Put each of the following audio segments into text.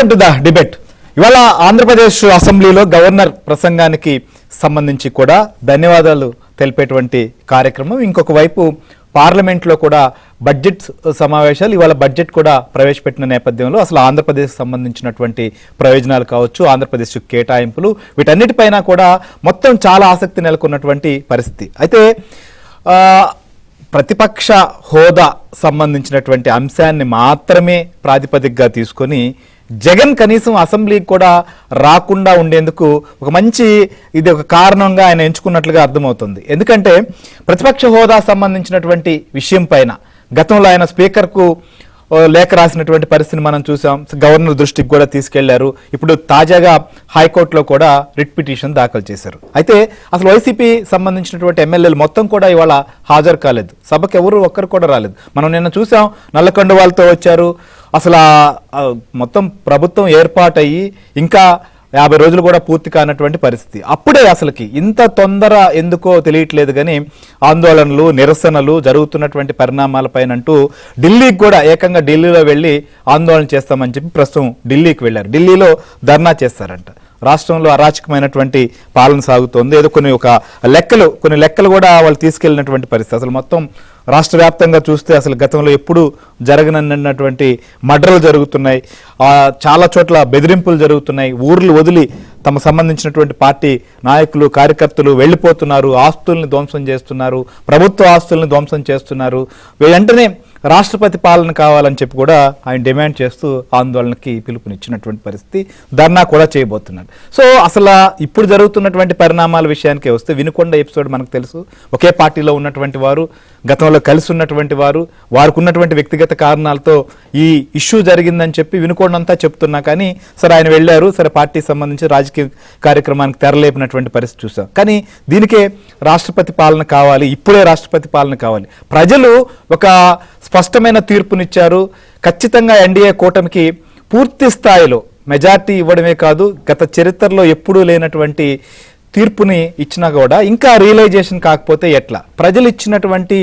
Welcome to the debate. ఇవాళ ఆంధ్రప్రదేశ్ అసెంబ్లీలో governor ప్రసంగానికి సంబంధించి కూడా ధన్యవాదాలు తెలిపేటువంటి కార్యక్రమం. ఇంకొక వైపు పార్లమెంట్లో కూడా బడ్జెట్ సమావేశాలు, ఇవాళ బడ్జెట్ కూడా ప్రవేశపెట్టిన నేపథ్యంలో అసలు ఆంధ్రప్రదేశ్ సంబంధించినటువంటి ప్రయోజనాలు కావచ్చు, ఆంధ్రప్రదేశ్ కేటాయింపులు, వీటన్నిటిపైన కూడా మొత్తం చాలా ఆసక్తి నెలకొన్నటువంటి పరిస్థితి. అయితే ప్రతిపక్ష హోదా సంబంధించినటువంటి అంశాన్ని మాత్రమే ప్రాతిపదికగా తీసుకొని జగన్ కనీసం అసెంబ్లీకి కూడా రాకుండా ఉండేందుకు ఒక మంచి ఇది ఒక కారణంగా ఆయన ఎంచుకున్నట్లుగా అర్థమవుతుంది. ఎందుకంటే ప్రతిపక్ష హోదా సంబంధించినటువంటి విషయం పైన గతంలో ఆయన స్పీకర్కు లేఖ రాసినటువంటి పరిస్థితిని మనం చూసాం. గవర్నర్ దృష్టికి కూడా తీసుకెళ్లారు. ఇప్పుడు తాజాగా హైకోర్టులో కూడా రిట్ పిటిషన్ దాఖలు చేశారు. అయితే అసలు వైసీపీ సంబంధించినటువంటి ఎమ్మెల్యేలు మొత్తం కూడా ఇవాళ హాజరు కాలేదు. సభకు ఒక్కరు కూడా రాలేదు. మనం నిన్న చూసాం, నల్లకొండ వాళ్ళతో వచ్చారు. అసలు మొత్తం ప్రభుత్వం ఏర్పాటయ్యి ఇంకా 50 రోజులు కూడా పూర్తి కానటువంటి పరిస్థితి. అప్పుడే అసలుకి ఇంత తొందర ఎందుకో తెలియట్లేదు కానీ ఆందోళనలు, నిరసనలు జరుగుతున్నటువంటి పరిణామాలపైనంటూ ఢిల్లీకి కూడా ఏకంగా ఢిల్లీలో వెళ్ళి ఆందోళన చేస్తామని చెప్పి ప్రస్తుతం ఢిల్లీకి వెళ్ళారు. ఢిల్లీలో ధర్నా చేస్తారంట. రాష్ట్రంలో అరాచకమైనటువంటి పాలన సాగుతోంది. ఏదో కొన్ని లెక్కలు కూడా వాళ్ళు తీసుకెళ్ళినటువంటి పరిస్థితి. అసలు మొత్తం రాష్ట్ర వ్యాప్తంగా చూస్తే అసలు గతంలో ఎప్పుడు జరగనన్నటువంటి మర్డర్లు జరుగుతున్నాయి, చాలా చోట్ల బెదిరింపులు జరుగుతున్నాయి, ఊర్లు వదిలి తమ సంబంధించినటువంటి పార్టీ నాయకులు, కార్యకర్తలు వెళ్ళిపోతున్నారు, ఆస్తుల్ని ధ్వంసం చేస్తున్నారు, ప్రభుత్వ ఆస్తుల్ని ధ్వంసం చేస్తున్నారు. వెంటనే రాష్ట్రపతి పాలన కావాలని చెప్పి కూడా ఆయన డిమాండ్ చేస్తూ ఆందోళనకి పిలుపునిచ్చినటువంటి పరిస్థితి. ధర్నా కూడా చేయబోతున్నారు. సో అసలు ఇప్పుడు జరుగుతున్నటువంటి పరిణామాల విషయానికి వస్తే వినుకొండ ఎపిసోడ్ మనకు తెలుసు. ఒకే పార్టీలో ఉన్నటువంటి వారు, గతంలో కలిసి ఉన్నటువంటి వారు, వారికి ఉన్నటువంటి వ్యక్తిగత కారణాలతో ఈ ఇష్యూ జరిగిందని చెప్పి వినుకొండ అంతా చెప్తున్నా కానీ సరే ఆయన వెళ్ళారు. సరే పార్టీకి సంబంధించి రాజకీయ కార్యక్రమానికి తెరలేపినటువంటి పరిస్థితి చూసాం. కానీ దీనికే రాష్ట్రపతి పాలన కావాలి, ఇప్పుడే రాష్ట్రపతి పాలన కావాలి. ప్రజలు ఒక స్పష్టమైన తీర్పునిచ్చారు. ఖచ్చితంగా ఎన్డీఏ కూటమికి పూర్తి స్థాయిలో మెజార్టీ ఇవ్వడమే కాదు, గత చరిత్రలో ఎప్పుడూ లేనటువంటి తీర్పుని ఇచ్చినా కూడా ఇంకా రియలైజేషన్ కాకపోతే ఎట్లా? ప్రజలు ఇచ్చినటువంటి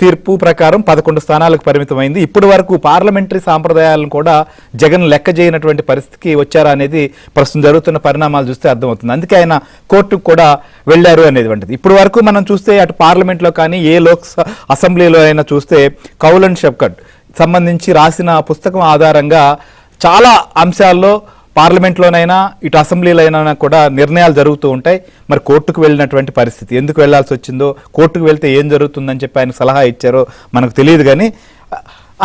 తీర్పు ప్రకారం 11 స్థానాలకు పరిమితమైంది. ఇప్పటి వరకు పార్లమెంటరీ సాంప్రదాయాలను కూడా జగన్ లెక్క చేయనటువంటి పరిస్థితికి వచ్చారా అనేది ప్రస్తుతం జరుగుతున్న పరిణామాలు చూస్తే అర్థమవుతుంది. అందుకే ఆయన కోర్టుకు కూడా వెళ్ళారు అనేటువంటిది. ఇప్పటి వరకు మనం చూస్తే అటు పార్లమెంట్లో కానీ ఏ అసెంబ్లీలో అయినా చూస్తే కౌల్ అండ్ షెఫ్కట్ సంబంధించి రాసిన పుస్తకం ఆధారంగా చాలా అంశాల్లో పార్లమెంట్లోనైనా ఇటు అసెంబ్లీలో అయినా కూడా నిర్ణయాలు జరుగుతూ ఉంటాయి. మరి కోర్టుకు వెళ్ళినటువంటి పరిస్థితి, ఎందుకు వెళ్లాల్సి వచ్చిందో, కోర్టుకు వెళ్తే ఏం జరుగుతుందని చెప్పి ఆయన సలహా ఇచ్చారో మనకు తెలియదు కానీ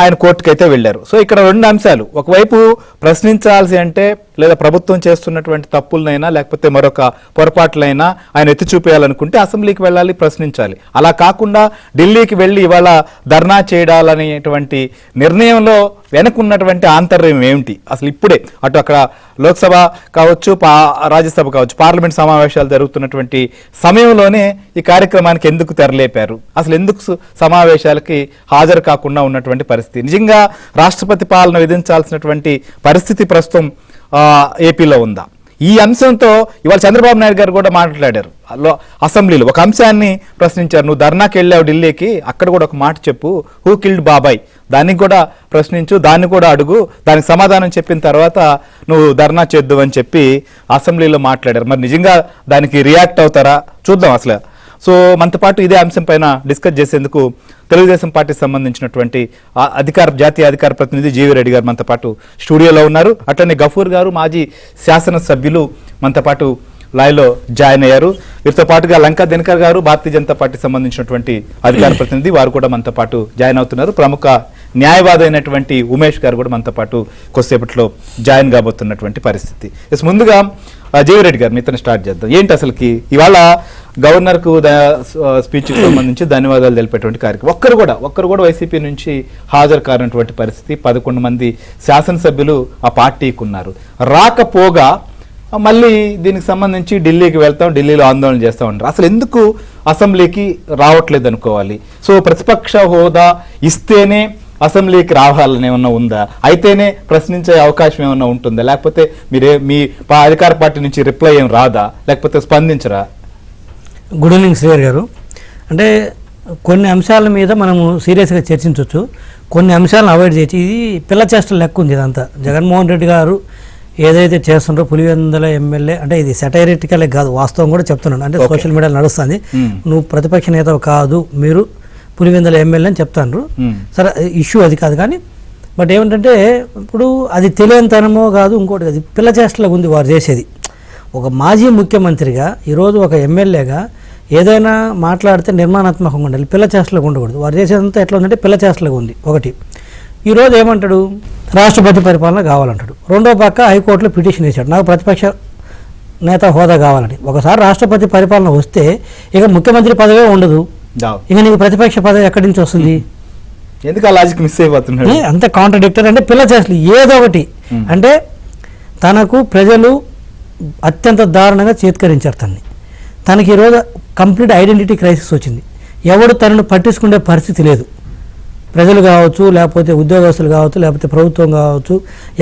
ఆయన కోర్టుకైతే వెళ్ళారు. సో ఇక్కడ 2 అంశాలు. ఒకవైపు ప్రశ్నించాల్సి అంటే లేదా ప్రభుత్వం చేస్తున్నటువంటి తప్పులనైనా లేకపోతే మరొక పొరపాట్లైనా ఆయన ఎత్తి చూపేయాలనుకుంటే అసెంబ్లీకి వెళ్ళాలి, ప్రశ్నించాలి. అలా కాకుండా ఢిల్లీకి వెళ్ళి ఇవాళ ధర్నా చేయడాలనేటువంటి నిర్ణయంలో వెనకున్నటువంటి ఆంతర్యం ఏమిటి? అసలు ఇప్పుడే అక్కడ లోక్సభ కావచ్చు, రాజ్యసభ కావచ్చు, పార్లమెంట్ సమావేశాలు జరుగుతున్నటువంటి సమయంలోనే ఈ కార్యక్రమానికి ఎందుకు తెరలేపారు? అసలు ఎందుకు సమావేశాలకి హాజరు కాకుండా ఉన్నటువంటి పరిస్థితి? నిజంగా రాష్ట్రపతి పాలన విధించాల్సినటువంటి పరిస్థితి ప్రస్తుతం ఏపీలో ఉందా? ఈ అంశంతో ఇవాళ చంద్రబాబు నాయుడు గారు కూడా మాట్లాడారు. అసెంబ్లీలో ఒక అంశాన్ని ప్రశ్నించారు. నువ్వు ధర్నాకి వెళ్ళావు ఢిల్లీకి, అక్కడ కూడా ఒక మాట చెప్పు, హూ కిల్డ్ బాబాయ్, దానికి కూడా ప్రశ్నించు, దాన్ని కూడా అడుగు, దానికి సమాధానం చెప్పిన తర్వాత నువ్వు ధర్నా చేద్దు అని చెప్పి అసెంబ్లీలో మాట్లాడారు. మరి నిజంగా దానికి రియాక్ట్ అవుతారా చూద్దాం. అసలు సో మనతో పాటు ఇదే అంశం పైన డిస్కస్ చేసేందుకు తెలుగుదేశం పార్టీకి సంబంధించినటువంటి జాతీయ అధికార ప్రతినిధి జీవి రెడ్డి గారు మనతో పాటు స్టూడియోలో ఉన్నారు. అట్లనే గఫూర్ గారు, మాజీ శాసనసభ్యులు మనతో పాటు లైవ్లో జాయిన్ అయ్యారు. వీరితో పాటుగా లంకా దినకర్ గారు, భారతీయ జనతా పార్టీకి సంబంధించినటువంటి అధికార ప్రతినిధి, వారు కూడా మనతో పాటు జాయిన్ అవుతున్నారు. ప్రముఖ న్యాయవాది అయినటువంటి ఉమేష్ గారు కూడా మనతో పాటు కొద్దిసేపట్లో జాయిన్ కాబోతున్నటువంటి పరిస్థితి. ముందుగా జీవిరెడ్డి గారు మీతో స్టార్ట్ చేద్దాం. ఏంటి అసలుకి ఇవాళ గవర్నర్కు స్పీచ్కి సంబంధించి ధన్యవాదాలు తెలిపేటువంటి కార్యక్రమం ఒక్కరు కూడా వైసీపీ నుంచి హాజరు కానటువంటి పరిస్థితి. 11 మంది శాసనసభ్యులు ఆ పార్టీకి ఉన్నారు. రాకపోగా మళ్ళీ దీనికి సంబంధించి ఢిల్లీకి వెళ్తాం, ఢిల్లీలో ఆందోళన చేస్తూ ఉంటారు. అసలు ఎందుకు అసెంబ్లీకి రావట్లేదు అనుకోవాలి? సో ప్రతిపక్ష హోదా ఇస్తేనే అసెంబ్లీకి రావాలని ఏమన్నా ఉందా? అయితేనే ప్రశ్నించే అవకాశం ఏమన్నా ఉంటుందా? లేకపోతే మీ అధికార పార్టీ నుంచి రిప్లై ఏం రాదా? లేకపోతే స్పందించరా? గుడ్ ఈవినింగ్ శ్రీహరి గారు. అంటే కొన్ని అంశాల మీద మనము సీరియస్గా చర్చించవచ్చు, కొన్ని అంశాలను అవాయిడ్ చేయొచ్చు. ఇది పిల్ల చేష్టలు లెక్క ఉంది. ఇదంతా జగన్మోహన్ రెడ్డి గారు ఏదైతే చేస్తుండ్రో పులివెందుల ఎమ్మెల్యే, అంటే ఇది సెటైరిటికలే కాదు, వాస్తవం కూడా చెప్తున్నాను, అంటే సోషల్ మీడియాలో నడుస్తుంది, నువ్వు ప్రతిపక్ష నేత కాదు, మీరు పులివెందుల ఎమ్మెల్యే అని చెప్తాను. సరే ఇష్యూ అది కాదు, కానీ బట్ ఏమిటంటే ఇప్పుడు అది తెలియనితనమో కాదు, ఇంకోటి అది పిల్ల చేష్టలాగా ఉంది వారు చేసేది. ఒక మాజీ ముఖ్యమంత్రిగా ఈరోజు ఒక ఎమ్మెల్యేగా ఏదైనా మాట్లాడితే నిర్మాణాత్మకంగా ఉండాలి, పిల్ల చేష్టలాగా ఉండకూడదు. వారు చేసేదంతా ఎట్లా ఉందంటే పిల్ల చేష్టలాగా ఉంది. ఒకటి, ఈరోజు ఏమంటాడు, రాష్ట్రపతి పరిపాలన కావాలంటాడు. రెండో పక్క హైకోర్టులో పిటిషన్ వేశాడు, నాకు ప్రతిపక్ష నేత హోదా కావాలని. ఒకసారి రాష్ట్రపతి పరిపాలన వస్తే ఇక ముఖ్యమంత్రి పదవే ఉండదు, ఇక నీకు ప్రతిపక్ష పదవి ఎక్కడి నుంచి వస్తుంది? ఎందుకు ఆ లాజిక్ మిస్ అయిపోతున్నాడు? అంతే కాంట్రడిక్టర్, అంటే పిల్ల చేష్టలు ఏదో ఒకటి. అంటే తనకు ప్రజలు అత్యంత దారుణంగా చేత్కరించారు తనని. తనకి ఈరోజు కంప్లీట్ ఐడెంటిటీ క్రైసిస్ వచ్చింది. ఎవడు తనను పట్టించుకునే పరిస్థితి లేదు. ప్రజలు కావచ్చు, లేకపోతే ఉద్యోగస్తులు కావచ్చు, లేకపోతే ప్రభుత్వం కావచ్చు,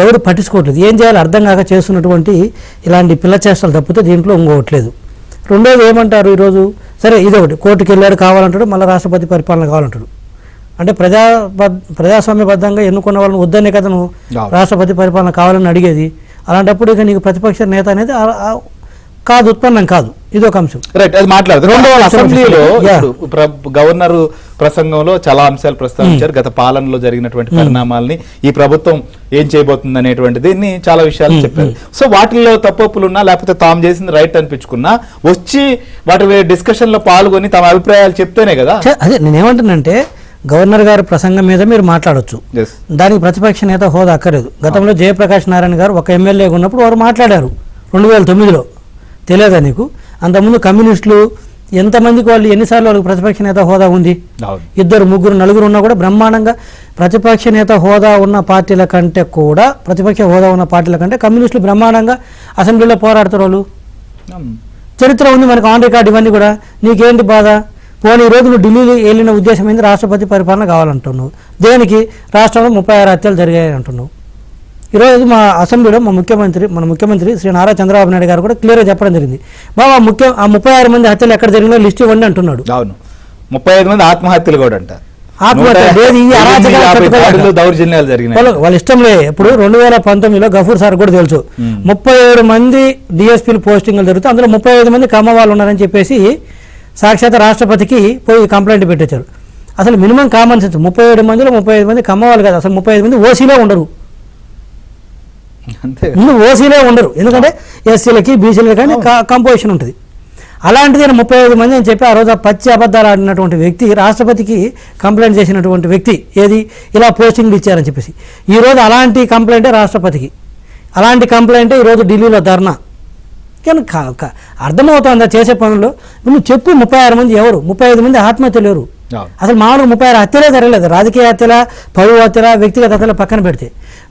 ఎవరు పట్టించుకోవట్లేదు. ఏం చేయాలో అర్థం కాక చేస్తున్నటువంటి ఇలాంటి పిల్ల చేష్టలు తప్పితే దీంట్లో ఇంకోవట్లేదు. రెండోది ఏమంటారు, ఈరోజు సరే ఇదొకటి, కోర్టుకు వెళ్ళాడు కావాలంటాడు, మళ్ళీ రాష్ట్రపతి పరిపాలన కావాలంటాడు. అంటే ప్రజాస్వామ్యబద్ధంగా ఎన్నుకున్న వాళ్ళని వద్దనే కదా నువ్వు రాష్ట్రపతి పరిపాలన కావాలని అడిగేది. అలాంటప్పుడు ఇక నీకు ప్రతిపక్ష నేత అనేది కాదు, ఉత్పన్నం కాదు. ఇదొక అంశం. రైట్, అది మాట్లాడదు. అసెంబ్లీలో గవర్నర్ ప్రసంగంలో చాలా అంశాలు ప్రస్తావించారు. గత పాలనలో జరిగినటువంటి పరిణామాలని, ఈ ప్రభుత్వం ఏం చేయబోతుంది అనేటువంటి దీన్ని చాలా విషయాలు చెప్పారు. సో వాటిల్లో తప్పులున్నా లేకపోతే తాము చేసింది రైట్ అనిపించుకున్నా వచ్చి వాటి డిస్కషన్ లో పాల్గొని తమ అభిప్రాయాలు చెప్తేనే కదా. అదే నేనేమంటున్నానంటే, గవర్నర్ గారి ప్రసంగం మీద మీరు మాట్లాడొచ్చు, దానికి ప్రతిపక్ష నేత హోదా అక్కర్లేదు. గతంలో జయప్రకాష్ నారాయణ గారు ఒక ఎమ్మెల్యేగా ఉన్నప్పుడు వారు మాట్లాడారు 2009లో, తెలియదా నీకు? అంతకుముందు కమ్యూనిస్టులు ఎంతమందికి వాళ్ళు ఎన్నిసార్లు వాళ్ళకి ప్రతిపక్ష నేత హోదా ఉంది? 2, 3, 4 ఉన్నా కూడా బ్రహ్మాండంగా ప్రతిపక్ష నేత హోదా ఉన్న పార్టీల కంటే కూడా, ప్రతిపక్ష హోదా ఉన్న పార్టీల కంటే కమ్యూనిస్టులు బ్రహ్మాండంగా అసెంబ్లీలో పోరాడుతారు. వాళ్ళు చరిత్ర ఉంది మనకు, ఆన్ రికార్డ్ ఇవన్నీ కూడా. నీకేంటి బాధ? పోనీ ఈరోజు నువ్వు ఢిల్లీ వెళ్ళిన ఉద్దేశం ఏంది? రాష్ట్రపతి పరిపాలన కావాలంటున్నావు. దేనికి? రాష్ట్రంలో 36 హత్యలు జరిగాయి అంటున్నావు. ఈరోజు మా అసెంబ్లీలో మన ముఖ్యమంత్రి శ్రీ నారా చంద్రబాబు నాయుడు గారు కూడా క్లియర్గా చెప్పడం జరిగింది. బాబా ఆ 36 మంది హత్యలు ఎక్కడ జరిగినా లిస్ట్ ఇవ్వండి అంటున్నాడు. అవును, 35 మంది ఆత్మహత్యలు కూడా అంట. దౌర్జన్యాలు జరిగినాయి వాళ్ళ ఇష్టంలే. ఇప్పుడు 2019లో గఫూర్ సార్ కూడా తెలుసు, 37 మంది డిఎస్పీలు పోస్టింగ్లు జరుగుతాయి, అందులో 35 మంది కమ్మ వాళ్ళు ఉన్నారని చెప్పేసి సాక్షాత్ రాష్ట్రపతికి పోయి కంప్లైంట్ పెట్టించారు. అసలు మినిమం కామన్ సెన్స్, 37 మందిలో 35 మంది కమ్మవాళ్ళు కాదు, అసలు 35 మంది ఓసీలో ఉండరు. ముందు ఓసీలో ఉండరు, ఎందుకంటే ఎస్సీలకి బీసీలకి కానీ కంపోజిషన్ ఉంటుంది. అలాంటిది 35 మంది అని చెప్పి ఆ రోజు పచ్చి అబద్ధాలు ఆడినటువంటి వ్యక్తి రాష్ట్రపతికి కంప్లైంట్ చేసినటువంటి వ్యక్తి, ఏది ఇలా పోస్టింగ్లు ఇచ్చారని చెప్పేసి. ఈరోజు అలాంటి కంప్లైంటే రాష్ట్రపతికి, అలాంటి కంప్లైంటే ఈరోజు ఢిల్లీలో ధర్నా. కానీ అర్థమవుతుందా చేసే పనుల్లో? నువ్వు చెప్పు, 36 మంది ఎవరు? 35 మంది ఆత్మహత్యలు ఎవరు? అసలు మామూలుగా 36 హత్యలే జరగలేదు. రాజకీయ హత్యల, పరువు హత్యల, వ్యక్తిగత హత్యల పక్కన పెడితే.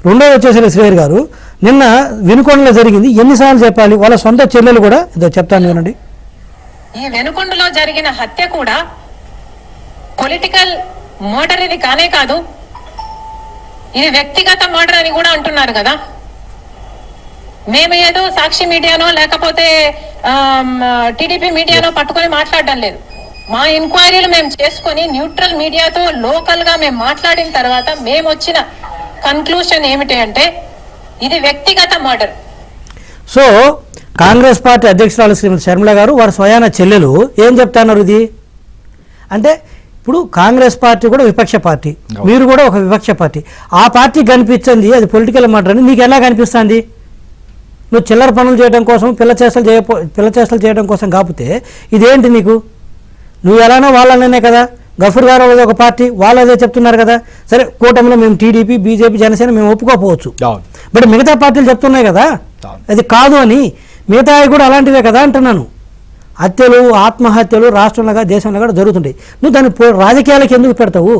రెండోది వచ్చేసరికి శ్రీహరి గారు, నిన్న వినుకొండలో జరిగింది, ఎన్నిసార్లు చెప్పాలి? వాళ్ళ సొంత చెల్లెలు కూడా ఇదో చెప్తాను వినండి. ఈ వెనుకొండలో జరిగిన హత్య కూడా పొలిటికల్ మర్డర్ ఇది కానే కాదు, ఇది వ్యక్తిగత మర్డర్ అని కూడా అంటున్నారు కదా. మేము ఏదో సాక్షి మీడియానో లేకపోతే టీడీపీ మీడియానో పట్టుకొని మాట్లాడడం లేదు. మా ఎంక్వైరీలు మేము చేసుకొని న్యూట్రల్ మీడియాతో లోకల్ గా మేము మాట్లాడిన తర్వాత మేము వచ్చిన కన్క్లూషన్ ఏమిటి అంటే ఇది వ్యక్తిగత మర్డర్. సో కాంగ్రెస్ పార్టీ అధ్యక్షురాలు శ్రీమతి శర్మిల గారు వారి స్వయాన చెల్లెలు ఏం చెప్తున్నారు? ఇది అంటే ఇప్పుడు కాంగ్రెస్ పార్టీ కూడా విపక్ష పార్టీ, మీరు కూడా ఒక విపక్ష పార్టీ. ఆ పార్టీ కనిపించింది అది పొలిటికల్ మర్డర్ అని నీకు ఎలా కనిపిస్తుంది? నువ్వు చిల్లర పనులు చేయడం కోసం, పిల్ల చేష్టలు చేయడం కోసం కాకపోతే ఇదేంటి నీకు? నువ్వు ఎలానో వాళ్ళనే కదా. గఫూర్ గారు ఒక పార్టీ, వాళ్ళు అదే చెప్తున్నారు కదా. సరే, కూటమిలో మేము టీడీపీ, బీజేపీ, జనసేన మేము ఒప్పుకోకపోవచ్చు, బట్ మిగతా పార్టీలు చెప్తున్నాయి కదా అది కాదు అని. మిగతా కూడా అలాంటివే కదా అంటున్నాను. హత్యలు, ఆత్మహత్యలు రాష్ట్రంలో దేశంలో కూడా జరుగుతుంటాయి. నువ్వు దాన్ని రాజకీయాలకు ఎందుకు పెడతావు?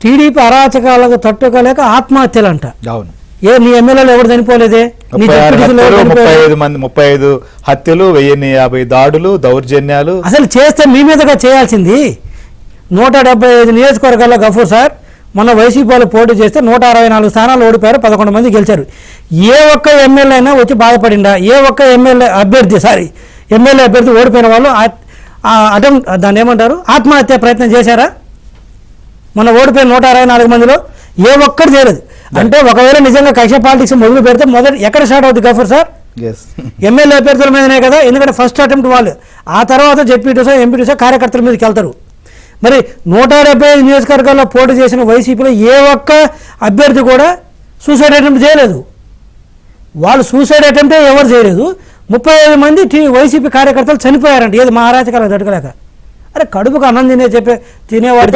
టీడీపీ అరాచకాలకు తట్టుకోలేక ఆత్మహత్యలు అంట. ఏ నీ ఎమ్మెల్యేలు ఎవరు చనిపోలేదే? 35 హత్యలు, 1050 దాడులు, దౌర్జన్యాలు. అసలు చేస్తే మీ మీదగా చేయాల్సింది. 175 నియోజకవర్గాల్లో గఫూర్ సార్ మొన్న వైసీపీ వాళ్ళు పోటీ చేస్తే 164 స్థానాలు ఓడిపోయారు, 11 మంది గెలిచారు. ఏ ఒక్క ఎమ్మెల్యే అయినా వచ్చి బాధపడిందా? ఏ ఒక్క ఎమ్మెల్యే అభ్యర్థి ఓడిపోయిన వాళ్ళు దాన్ని ఏమంటారు, ఆత్మహత్య ప్రయత్నం చేశారా? మొన్న ఓడిపోయిన 164 మందిలో ఏ ఒక్కరు చేయలేదు. అంటే ఒకవేళ నిజంగా కక్ష పాలిటిక్స్ మొదలు పెడితే ఎక్కడ స్టార్ట్ అవుతుంది గఫర్ సార్? ఎమ్మెల్యే అభ్యర్థుల మీదనే కదా, ఎందుకంటే ఫస్ట్ అటెంప్ట్ వాళ్ళు, ఆ తర్వాత జెడ్పీటీసో ఎంపీటీసో కార్యకర్తల మీదకి వెళ్తారు. మరి 175 నియోజకవర్గాల్లో పోటీ చేసిన వైసీపీలో ఏ ఒక్క అభ్యర్థి కూడా సూసైడ్ అటెంప్ట్ చేయలేదు. వాళ్ళు సూసైడ్ అటెంప్ట్ ఎవరు చేయలేదు. 35 మంది వైసీపీ కార్యకర్తలు చనిపోయారంట, ఏది మా అరాచకాలకు తట్టుకోలేక. అరే కడుపుకు అన్నం తినేవాడు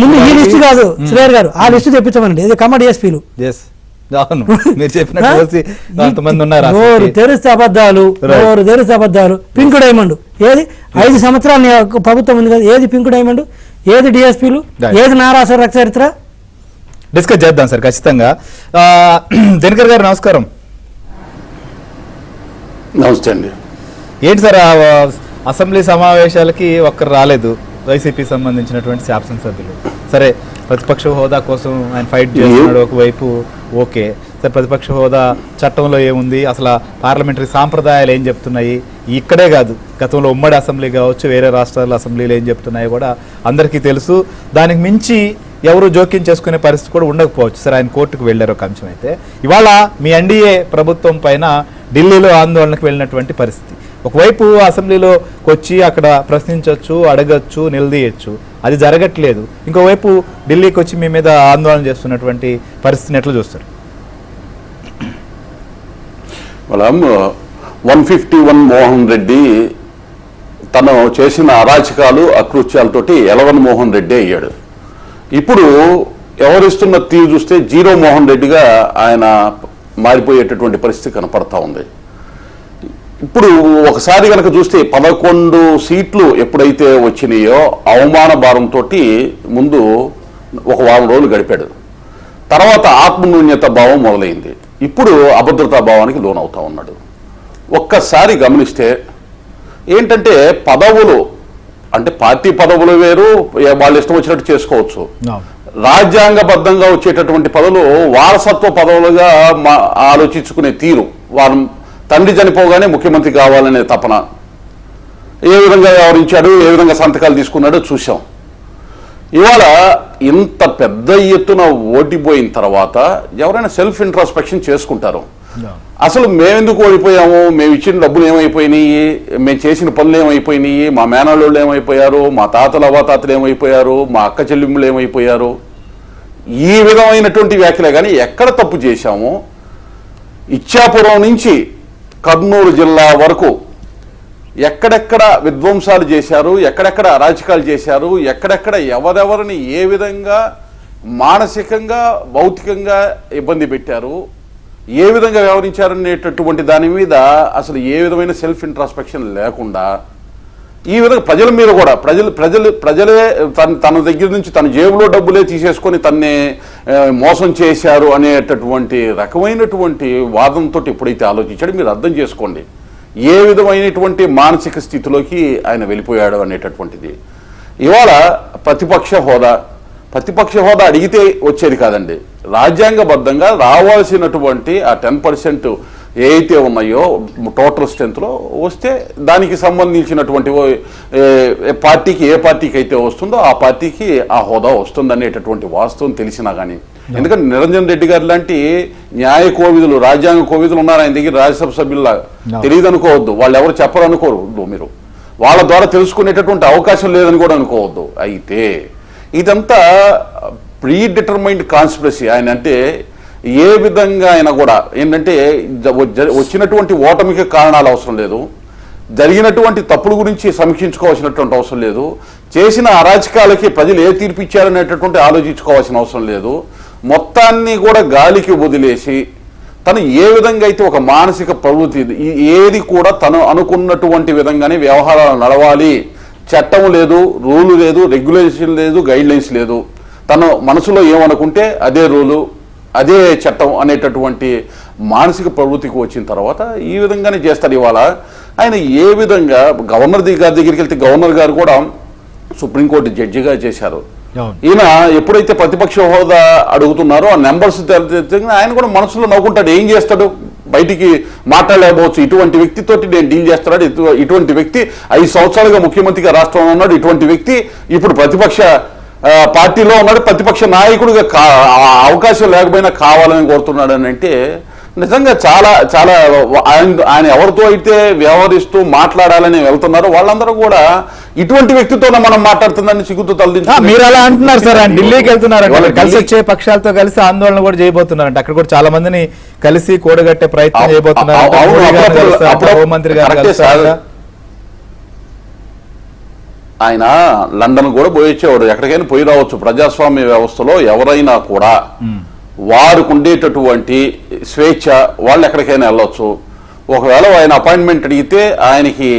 ముందు ఈ లిస్టు కాదు శ్రేయర్ గారు, ఆ లిస్టు తెప్పించమనండి. ఇది కమ్మ డిఎస్పీలు తెరిస్తే అబద్ధాలు. పింక్ డైమండ్ ఏది 5 సంవత్సరాలు ప్రభుత్వం ఉంది కదా, ఏది పింక్ డైమండ్, ఏది డిఎస్పీలు, ఏది నారాసర రక్త చరిత్ర? డిస్కస్ చేద్దాం సార్ ఖచ్చితంగా. దినకర్ గారు నమస్కారం. నమస్తే అండి. ఏంటి సార్ అసెంబ్లీ సమావేశాలకి ఒక్కరు రాలేదు వైసీపీ సంబంధించినటువంటి శాసనసభ్యులు. సరే ప్రతిపక్ష హోదా కోసం ఆయన ఫైట్ చేస్తున్నాడు ఒకవైపు, ఓకే సార్. ప్రతిపక్ష హోదా చట్టంలో ఏముంది, అసలు పార్లమెంటరీ సాంప్రదాయాలు ఏం చెప్తున్నాయి, ఇక్కడే కాదు గతంలో ఉమ్మడి అసెంబ్లీ కావచ్చు, వేరే రాష్ట్రాల అసెంబ్లీలు ఏం చెప్తున్నాయో కూడా అందరికీ తెలుసు. దానికి మించి ఎవరు జోక్యం చేసుకునే పరిస్థితి కూడా ఉండకపోవచ్చు. సరే ఆయన కోర్టుకు వెళ్ళారు ఒక అంశం అయితే. ఇవాళ మీ ఎన్డీఏ ప్రభుత్వం పైన ఢిల్లీలో ఆందోళనకు వెళ్ళినటువంటి పరిస్థితి. ఒకవైపు అసెంబ్లీలోకి వచ్చి అక్కడ ప్రశ్నించవచ్చు, అడగచ్చు, నిలదీయచ్చు, అది జరగట్లేదు. ఇంకోవైపు ఢిల్లీకి వచ్చి మీ మీద ఆందోళన చేస్తున్నటువంటి పరిస్థితిని ఎట్లా చూస్తారు? 151 మోహన్ రెడ్డి తను చేసిన అరాచకాలు అకృత్యాలతోటి ఎలవన్ మోహన్ రెడ్డి అయ్యాడు. ఇప్పుడు ఎవరిస్తున్న తీరు చూస్తే 0 మోహన్ రెడ్డిగా ఆయన మారిపోయేటటువంటి పరిస్థితి కనపడతా ఉంది. ఇప్పుడు ఒకసారి కనుక చూస్తే 11 సీట్లు ఎప్పుడైతే వచ్చినాయో అవమాన భారంతో ముందు ఒక వారం రోజులు గడిపాడు. తర్వాత ఆత్మన్యూన్యత భావం మొదలైంది. ఇప్పుడు అభద్రతా భావానికి లోనవుతా ఉన్నాడు. ఒక్కసారి గమనిస్తే ఏంటంటే పదవులు అంటే పార్టీ పదవులు వేరు, వాళ్ళు ఇష్టం వచ్చినట్టు చేసుకోవచ్చు. రాజ్యాంగబద్ధంగా వచ్చేటటువంటి పదవులు వారసత్వ పదవులుగా ఆలోచించుకునే తీరు, వారు తండ్రి చనిపోగానే ముఖ్యమంత్రి కావాలనే తపన ఏ విధంగా వ్యవహరించాడు, ఏ విధంగా సంతకాలు తీసుకున్నాడో చూసాం. ఇవాళ ఇంత పెద్ద ఎత్తున ఓడిపోయిన తర్వాత ఎవరైనా సెల్ఫ్ ఇంట్రాస్పెక్షన్ చేసుకుంటారు. అసలు మేమెందుకు ఓడిపోయాము, మేము ఇచ్చిన డబ్బులు ఏమైపోయినాయి, మేము చేసిన పనులు ఏమైపోయినాయి, మా మేనల్లోళ్ళు ఏమైపోయారు, మా తాతలు అవ్వాతాతలు ఏమైపోయారు, మా అక్క చెల్లెమ్మలు ఏమైపోయారు, ఈ విధమైనటువంటి వ్యాఖ్యలే. కానీ ఎక్కడ తప్పు చేశాము, ఇచ్చాపురం నుంచి కర్నూలు జిల్లా వరకు ఎక్కడెక్కడ విధ్వంసాలు చేశారు, ఎక్కడెక్కడ అరాచకాలు చేశారు, ఎక్కడెక్కడ ఎవరెవరిని ఏ విధంగా మానసికంగా భౌతికంగా ఇబ్బంది పెట్టారు, ఏ విధంగా వ్యవహరించారనేటటువంటి దాని మీద అసలు ఏ విధమైన సెల్ఫ్ ఇంట్రాస్పెక్షన్ లేకుండా ఈ విధంగా ప్రజల మీద కూడా ప్రజలే తన దగ్గర నుంచి తన జేబులో డబ్బులే తీసేసుకొని తన్నే మోసం చేశారు అనేటటువంటి రకమైనటువంటి వాదనతో ఎప్పుడైతే ఆలోచించాడో మీరు అర్థం చేసుకోండి ఏ విధమైనటువంటి మానసిక స్థితిలోకి ఆయన వెళ్ళిపోయాడు అనేటటువంటిది. ఇవాళ ప్రతిపక్ష హోదా అడిగితే వచ్చేది కాదండి. రాజ్యాంగబద్ధంగా రావాల్సినటువంటి ఆ 10% ఏవైతే ఉన్నాయో టోటల్ స్ట్రెంత్లో వస్తే దానికి సంబంధించినటువంటి పార్టీకి ఏ పార్టీకి అయితే వస్తుందో ఆ పార్టీకి ఆ హోదా వస్తుంది అనేటటువంటి వాస్తవం తెలిసినా కానీ, ఎందుకంటే నిరంజన్ రెడ్డి గారు లాంటి న్యాయ కోవిదులు, రాజ్యాంగ కోవిదులు ఉన్నారు ఆయన దగ్గర, రాజ్యసభ సభ్యుల్లా తెలియదు అనుకోవద్దు, వాళ్ళు ఎవరు చెప్పరు అనుకోవద్దు, మీరు వాళ్ళ ద్వారా తెలుసుకునేటటువంటి అవకాశం లేదని కూడా అనుకోవద్దు. అయితే ఇదంతా ప్రీ డిటర్మైన్డ్ కాన్స్పిరసీ. ఆయన అంటే ఏ విధంగా అయినా కూడా ఏంటంటే వచ్చినటువంటి ఓటమికి కారణాలు అవసరం లేదు, జరిగినటువంటి తప్పుల గురించి సమీక్షించుకోవాల్సినటువంటి అవసరం లేదు, చేసిన అరాచకాలకి ప్రజలు ఏ తీర్పు ఇచ్చారనేటటువంటి ఆలోచించుకోవాల్సిన అవసరం లేదు. మొత్తాన్ని కూడా గాలికి వదిలేసి తను ఏ విధంగా అయితే ఒక మానసిక ప్రవృత్తి ఏది కూడా తను అనుకున్నటువంటి విధంగానే వ్యవహారాలు నడవాలి, చట్టం లేదు, రూలు లేదు, రెగ్యులేషన్ లేదు, గైడ్ లైన్స్ లేదు, తను మనసులో ఏమనుకుంటే అదే రూలు అదే చట్టం అనేటటువంటి మానసిక ప్రవృత్తికి వచ్చిన తర్వాత ఈ విధంగానే చేస్తారు. ఇవాళ ఆయన ఏ విధంగా గవర్నర్ గారి దగ్గరికి వెళ్తే గవర్నర్ గారు కూడా సుప్రీంకోర్టు జడ్జిగా చేశారు. ఈయన ఎప్పుడైతే ప్రతిపక్ష హోదా అడుగుతున్నారో ఆ నెంబర్స్ ఆయన కూడా మనసులో నవ్వుకుంటాడు, ఏం చేస్తాడు, బయటికి మాట్లాడలేకపోవచ్చు, ఇటువంటి వ్యక్తితోటి నేను డీల్ చేస్తున్నాడు, ఇటువంటి వ్యక్తి 5 సంవత్సరాలుగా ముఖ్యమంత్రిగా రాష్ట్రంలో ఉన్నాడు, ఇటువంటి వ్యక్తి ఇప్పుడు ప్రతిపక్ష పార్టీలో ఉన్నాడు, ప్రతిపక్ష నాయకుడిగా అవకాశం లేకపోయినా కావాలని కోరుతున్నాడు అని అంటే నిజంగా చాలా చాలా ఆయన ఎవరితో అయితే వ్యవహరిస్తూ మాట్లాడాలని వెళ్తున్నారో వాళ్ళందరూ కూడా ఇటువంటి వ్యక్తితోనే మనం మాట్లాడుతుందని సిగ్గుతో తలదించు. మీరు అలా అంటున్నారు సార్, ఆయన ఢిల్లీకి వెళ్తున్నారు, కలిసి వచ్చే పక్షాలతో కలిసి ఆందోళన కూడా చేయబోతున్నారంట. అక్కడ కూడా చాలా మందిని కలిసి కూడగట్టే ప్రయత్నం చేయబోతున్నారు. హోంమంత్రి గారు ఆయన లండన్ కూడా పోయి వచ్చేవాడు, ఎక్కడికైనా పోయి రావచ్చు. ప్రజాస్వామ్య వ్యవస్థలో ఎవరైనా కూడా వారికి ఉండేటటువంటి స్వేచ్ఛ, వాళ్ళు ఎక్కడికైనా వెళ్ళొచ్చు. ఒకవేళ ఆయన అపాయింట్మెంట్ అడిగితే ఆయనకి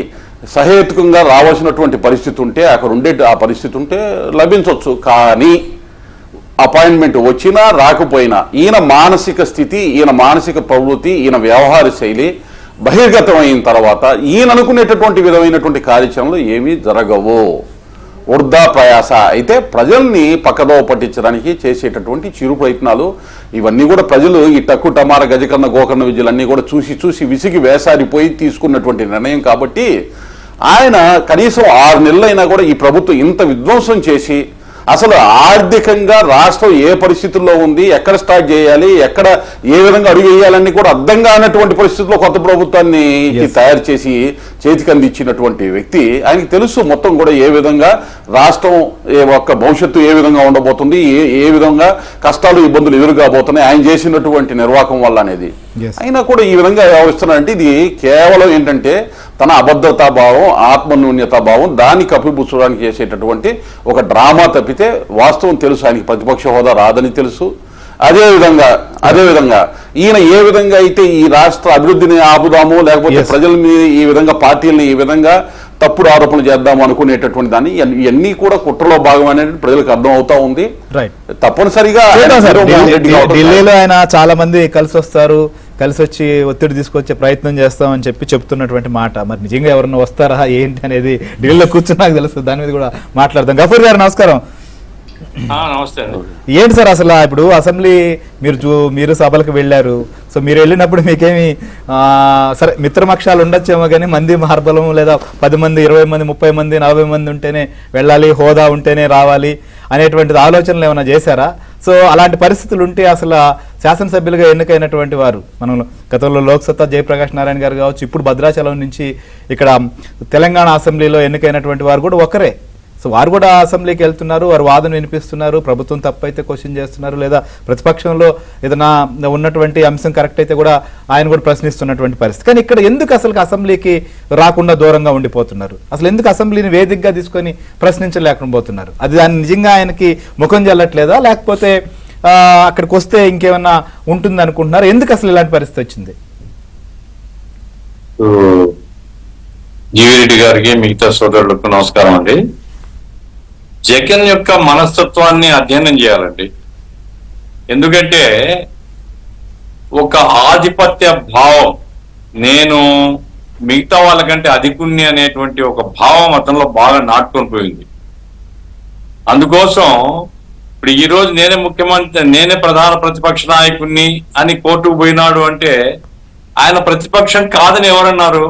సహేతుకంగా రావాల్సినటువంటి పరిస్థితి ఉంటే, అక్కడ ఉండే ఆ పరిస్థితి ఉంటే లభించవచ్చు. కానీ అపాయింట్మెంట్ వచ్చినా రాకపోయినా ఈయన మానసిక స్థితి, ఈయన మానసిక ప్రవృత్తి, ఈయన వ్యవహార శైలి బహిర్గతం అయిన తర్వాత ఈయన అనుకునేటటువంటి విధమైనటువంటి కార్యాచరణలు ఏమీ జరగవు, వృధా ప్రయాస. అయితే ప్రజల్ని పక్కదోవ పట్టించడానికి చేసేటటువంటి చిరు ప్రయత్నాలు ఇవన్నీ కూడా ప్రజలు ఈ టక్కు టమార గజకర్ణ గోకర్ణ విద్యలన్నీ కూడా చూసి చూసి విసిగి వేసారిపోయి తీసుకున్నటువంటి నిర్ణయం. కాబట్టి ఆయన కనీసం 6 నెలలైనా కూడా ఈ ప్రభుత్వం ఇంత విధ్వంసం చేసి అసలు ఆర్థికంగా రాష్ట్రం ఏ పరిస్థితుల్లో ఉంది, ఎక్కడ స్టార్ట్ చేయాలి, ఎక్కడ ఏ విధంగా అడుగు వేయాలని కూడా అర్థం కానటువంటి పరిస్థితుల్లో కొత్త ప్రభుత్వాన్ని తయారు చేసి చేతికి అందించినటువంటి వ్యక్తి. ఆయనకి తెలుసు మొత్తం కూడా ఏ విధంగా రాష్ట్రం యొక్క భవిష్యత్తు ఏ విధంగా ఉండబోతుంది, ఏ విధంగా కష్టాలు ఇబ్బందులు ఎదురుగాబోతున్నాయి ఆయన చేసినటువంటి నిర్వాహకం వల్ల అనేది. అయినా కూడా ఈ విధంగా వ్యవహరిస్తున్నారంటే ఇది కేవలం ఏంటంటే తన అభద్రతా భావం, ఆత్మన్యూన్యతా భావం, దాన్ని కప్పిపుచ్చడానికి చేసేటటువంటి ఒక డ్రామా తప్పితే వాస్తవం తెలుసు. ఆయనకి ప్రతిపక్ష హోదా రాదని తెలుసు. అదేవిధంగా ఈయన ఏ విధంగా అయితే ఈ రాష్ట్ర అభివృద్ధిని ఆపుదాము, లేకపోతే ప్రజల మీద ఈ విధంగా పార్టీలని ఈ విధంగా తప్పుడు ఆరోపణలు చేద్దాము అనుకునేటటువంటి దాన్ని ఇవన్నీ కూడా కుట్రలో భాగం అనేది ప్రజలకు అర్థం అవుతా ఉంది. తప్పనిసరిగా ఢిల్లీలో ఆయన చాలా మంది కలిసి వస్తారు, కలిసి వచ్చి ఒత్తిడి తీసుకొచ్చే ప్రయత్నం చేస్తామని చెప్తున్నటువంటి మాట. మరి నిజంగా ఎవరన్నా వస్తారా ఏంటి అనేది ఢిల్లీలో కూర్చుని నాకు తెలుసు, దాని మీద కూడా మాట్లాడదాం. గఫూర్ గారు నమస్కారం. నమస్తే. ఏంటి సార్ అసలు ఇప్పుడు అసెంబ్లీ మీరు సభలకు వెళ్ళారు, సో మీరు వెళ్ళినప్పుడు మీకేమి సరే మిత్రపక్షాలు ఉండొచ్చేమో కానీ మంది మార్బలం లేదా 10 మంది 20 మంది 30 మంది 40 మంది ఉంటేనే వెళ్ళాలి, హోదా ఉంటేనే రావాలి అనేటువంటి ఆలోచనలు ఏమైనా చేశారా? సో అలాంటి పరిస్థితులు ఉంటే అసలు శాసనసభ్యులుగా ఎన్నికైనటువంటి వారు, మనం గతంలో లోక్సత్తా జయప్రకాష్ నారాయణ గారు కావచ్చు, ఇప్పుడు భద్రాచలం నుంచి ఇక్కడ తెలంగాణ అసెంబ్లీలో ఎన్నికైనటువంటి వారు కూడా ఒకరే. సో వారు కూడా అసెంబ్లీకి వెళ్తున్నారు, వారు వాదన వినిపిస్తున్నారు, ప్రభుత్వం తప్పైతే క్వశ్చన్ చేస్తున్నారు, లేదా ప్రతిపక్షంలో ఏదైనా ఉన్నటువంటి అంశం కరెక్ట్ అయితే కూడా ఆయన కూడా ప్రశ్నిస్తున్నటువంటి పరిస్థితి. కానీ ఇక్కడ ఎందుకు అసలు అసెంబ్లీకి రాకుండా దూరంగా ఉండిపోతున్నారు? అసలు ఎందుకు అసెంబ్లీని వేదికగా తీసుకొని ప్రశ్నించలేకపోతున్నారు? అది దాన్ని నిజంగా ఆయనకి ముఖం చెల్లట్లేదా, లేకపోతే అక్కడికి వస్తే ఇంకేమన్నా ఉంటుంది అనుకుంటున్నారు? ఎందుకు అసలు ఇలాంటి పరిస్థితి వచ్చింది? జీవిరెడ్డి గారికి మిగతా సోదరులకు నమస్కారం అండి. జగన్ యొక్క మనస్తత్వాన్ని అధ్యయనం చేయాలండి. ఎందుకంటే ఒక ఆధిపత్య భావం, నేను మిగతా వాళ్ళకంటే అధికుణ్ణి అనేటువంటి ఒక భావం అతనిలో బాగా నాటుకొని పోయింది. అందుకోసం ఇప్పుడు ఈ రోజు నేనే ముఖ్యమంత్రి, నేనే ప్రధాన ప్రతిపక్ష నాయకుడిని అని కోర్టుకు పోయినాడు అంటే ఆయన ప్రతిపక్షం కాదని ఎవరన్నారు?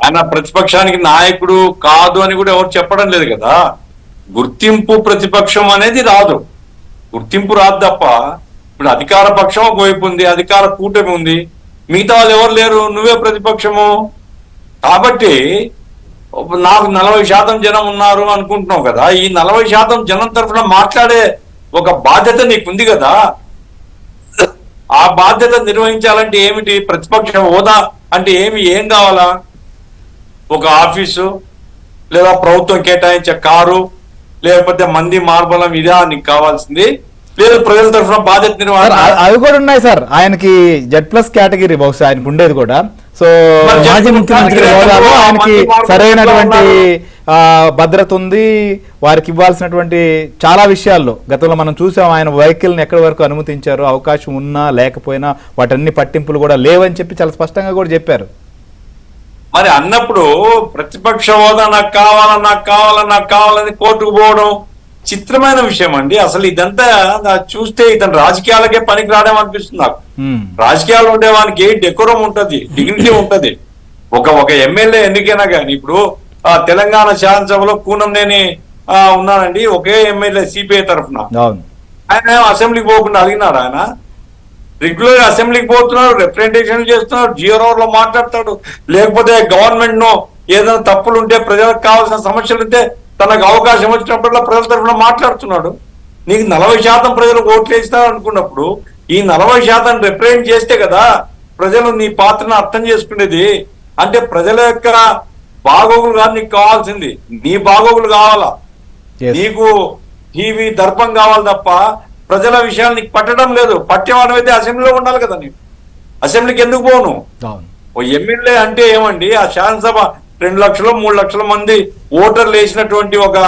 ఆయన ప్రతిపక్షానికి నాయకుడు కాదు అని కూడా ఎవరు చెప్పడం లేదు కదా. గుర్తింపు ప్రతిపక్షం అనేది రాదు, గుర్తింపు రాదు తప్ప. ఇప్పుడు అధికార పక్షం ఒకవైపు ఉంది, అధికార కూటమి ఉంది, మిగతా వాళ్ళు ఎవరు లేరు, నువ్వే ప్రతిపక్షము. కాబట్టి నాకు 40% జనం ఉన్నారు అనుకుంటున్నావు కదా, ఈ 40% జనం తరఫున మాట్లాడే ఒక బాధ్యత నీకుంది కదా. ఆ బాధ్యత నిర్వహించాలంటే ఏమిటి? ప్రతిపక్ష హోదా అంటే ఏం కావాలా? ఒక ఆఫీసు, లేదా ప్రభుత్వం కేటాయించే కారు, లేకపోతే మంది మార్బలం, ఇదా నీకు కావాల్సింది? లేదు ప్రజల తరఫున బాధ్యత నిర్వహణ. అవి కూడా ఉన్నాయి సార్, ఆయనకి Z+ కేటగిరీ బహుశా ఆయనకు ఉండేది కూడా. సో మాజీ ముఖ్యమంత్రి హోదాలో ఆయనకి సరైనటువంటి భద్రత ఉంది, వారికి ఇవ్వాల్సినటువంటి చాలా విషయాల్లో గతంలో మనం చూసాం. ఆయన వెహికల్ని ఎక్కడి వరకు అనుమతించారు, అవకాశం ఉన్నా లేకపోయినా వాటన్ని పట్టింపులు కూడా లేవని చెప్పి చాలా స్పష్టంగా కూడా చెప్పారు. మరి అన్నప్పుడు ప్రతిపక్ష హోదా నాకు కావాలని కోర్టుకు పోవడం చిత్రమైన విషయం అండి. అసలు ఇదంతా చూస్తే ఇతను రాజకీయాలకే పనికి రావడం అనిపిస్తుంది నాకు. రాజకీయాలు ఉండేవానికి డెకోరం ఉంటది, డిగ్నిటీ ఉంటది. ఒక ఎమ్మెల్యే ఎన్నికైనా కానీ ఇప్పుడు తెలంగాణ శాసనసభలో కూనంనేని ఉన్నానండి, ఒకే ఎమ్మెల్యే సిపిఐ తరఫున. అవును. ఆయన అసెంబ్లీకి పోకుండా అడిగినారు? ఆయన రెగ్యులర్ అసెంబ్లీకి పోతున్నాడు, రిప్రజెంటేషన్ చేస్తున్నాడు, GR లో మాట్లాడతాడు, లేకపోతే గవర్నమెంట్ ను ఏదైనా తప్పులు ఉంటే, ప్రజలకు కావాల్సిన సమస్యలు ఉంటే తనకు అవకాశం వచ్చినప్పుడల్లా ప్రజల తరఫున మాట్లాడుతున్నాడు. నీకు 40% ప్రజలు ఓట్లు వేస్తారు అనుకున్నప్పుడు ఈ 40% రిప్రజెంట్ చేస్తే కదా ప్రజలు నీ పాత్రను అర్థం చేసుకునేది. అంటే ప్రజల యొక్క బాగోగులు కాదు నీకు కావాల్సింది, నీ బాగోగులు కావాలా, నీకు టీవీ దర్పం కావాలి తప్ప ప్రజల విషయాలు నీకు పట్టడం లేదు. పట్టేవాడు అయితే అసెంబ్లీలో ఉండాలి కదా. నీకు అసెంబ్లీకి ఎందుకు పోను? ఓ ఎమ్మెల్యే అంటే ఏమండి, ఆ శాసనసభ 2 లక్షలు 3 లక్షల మంది ఓటర్లు వేసినటువంటి ఒక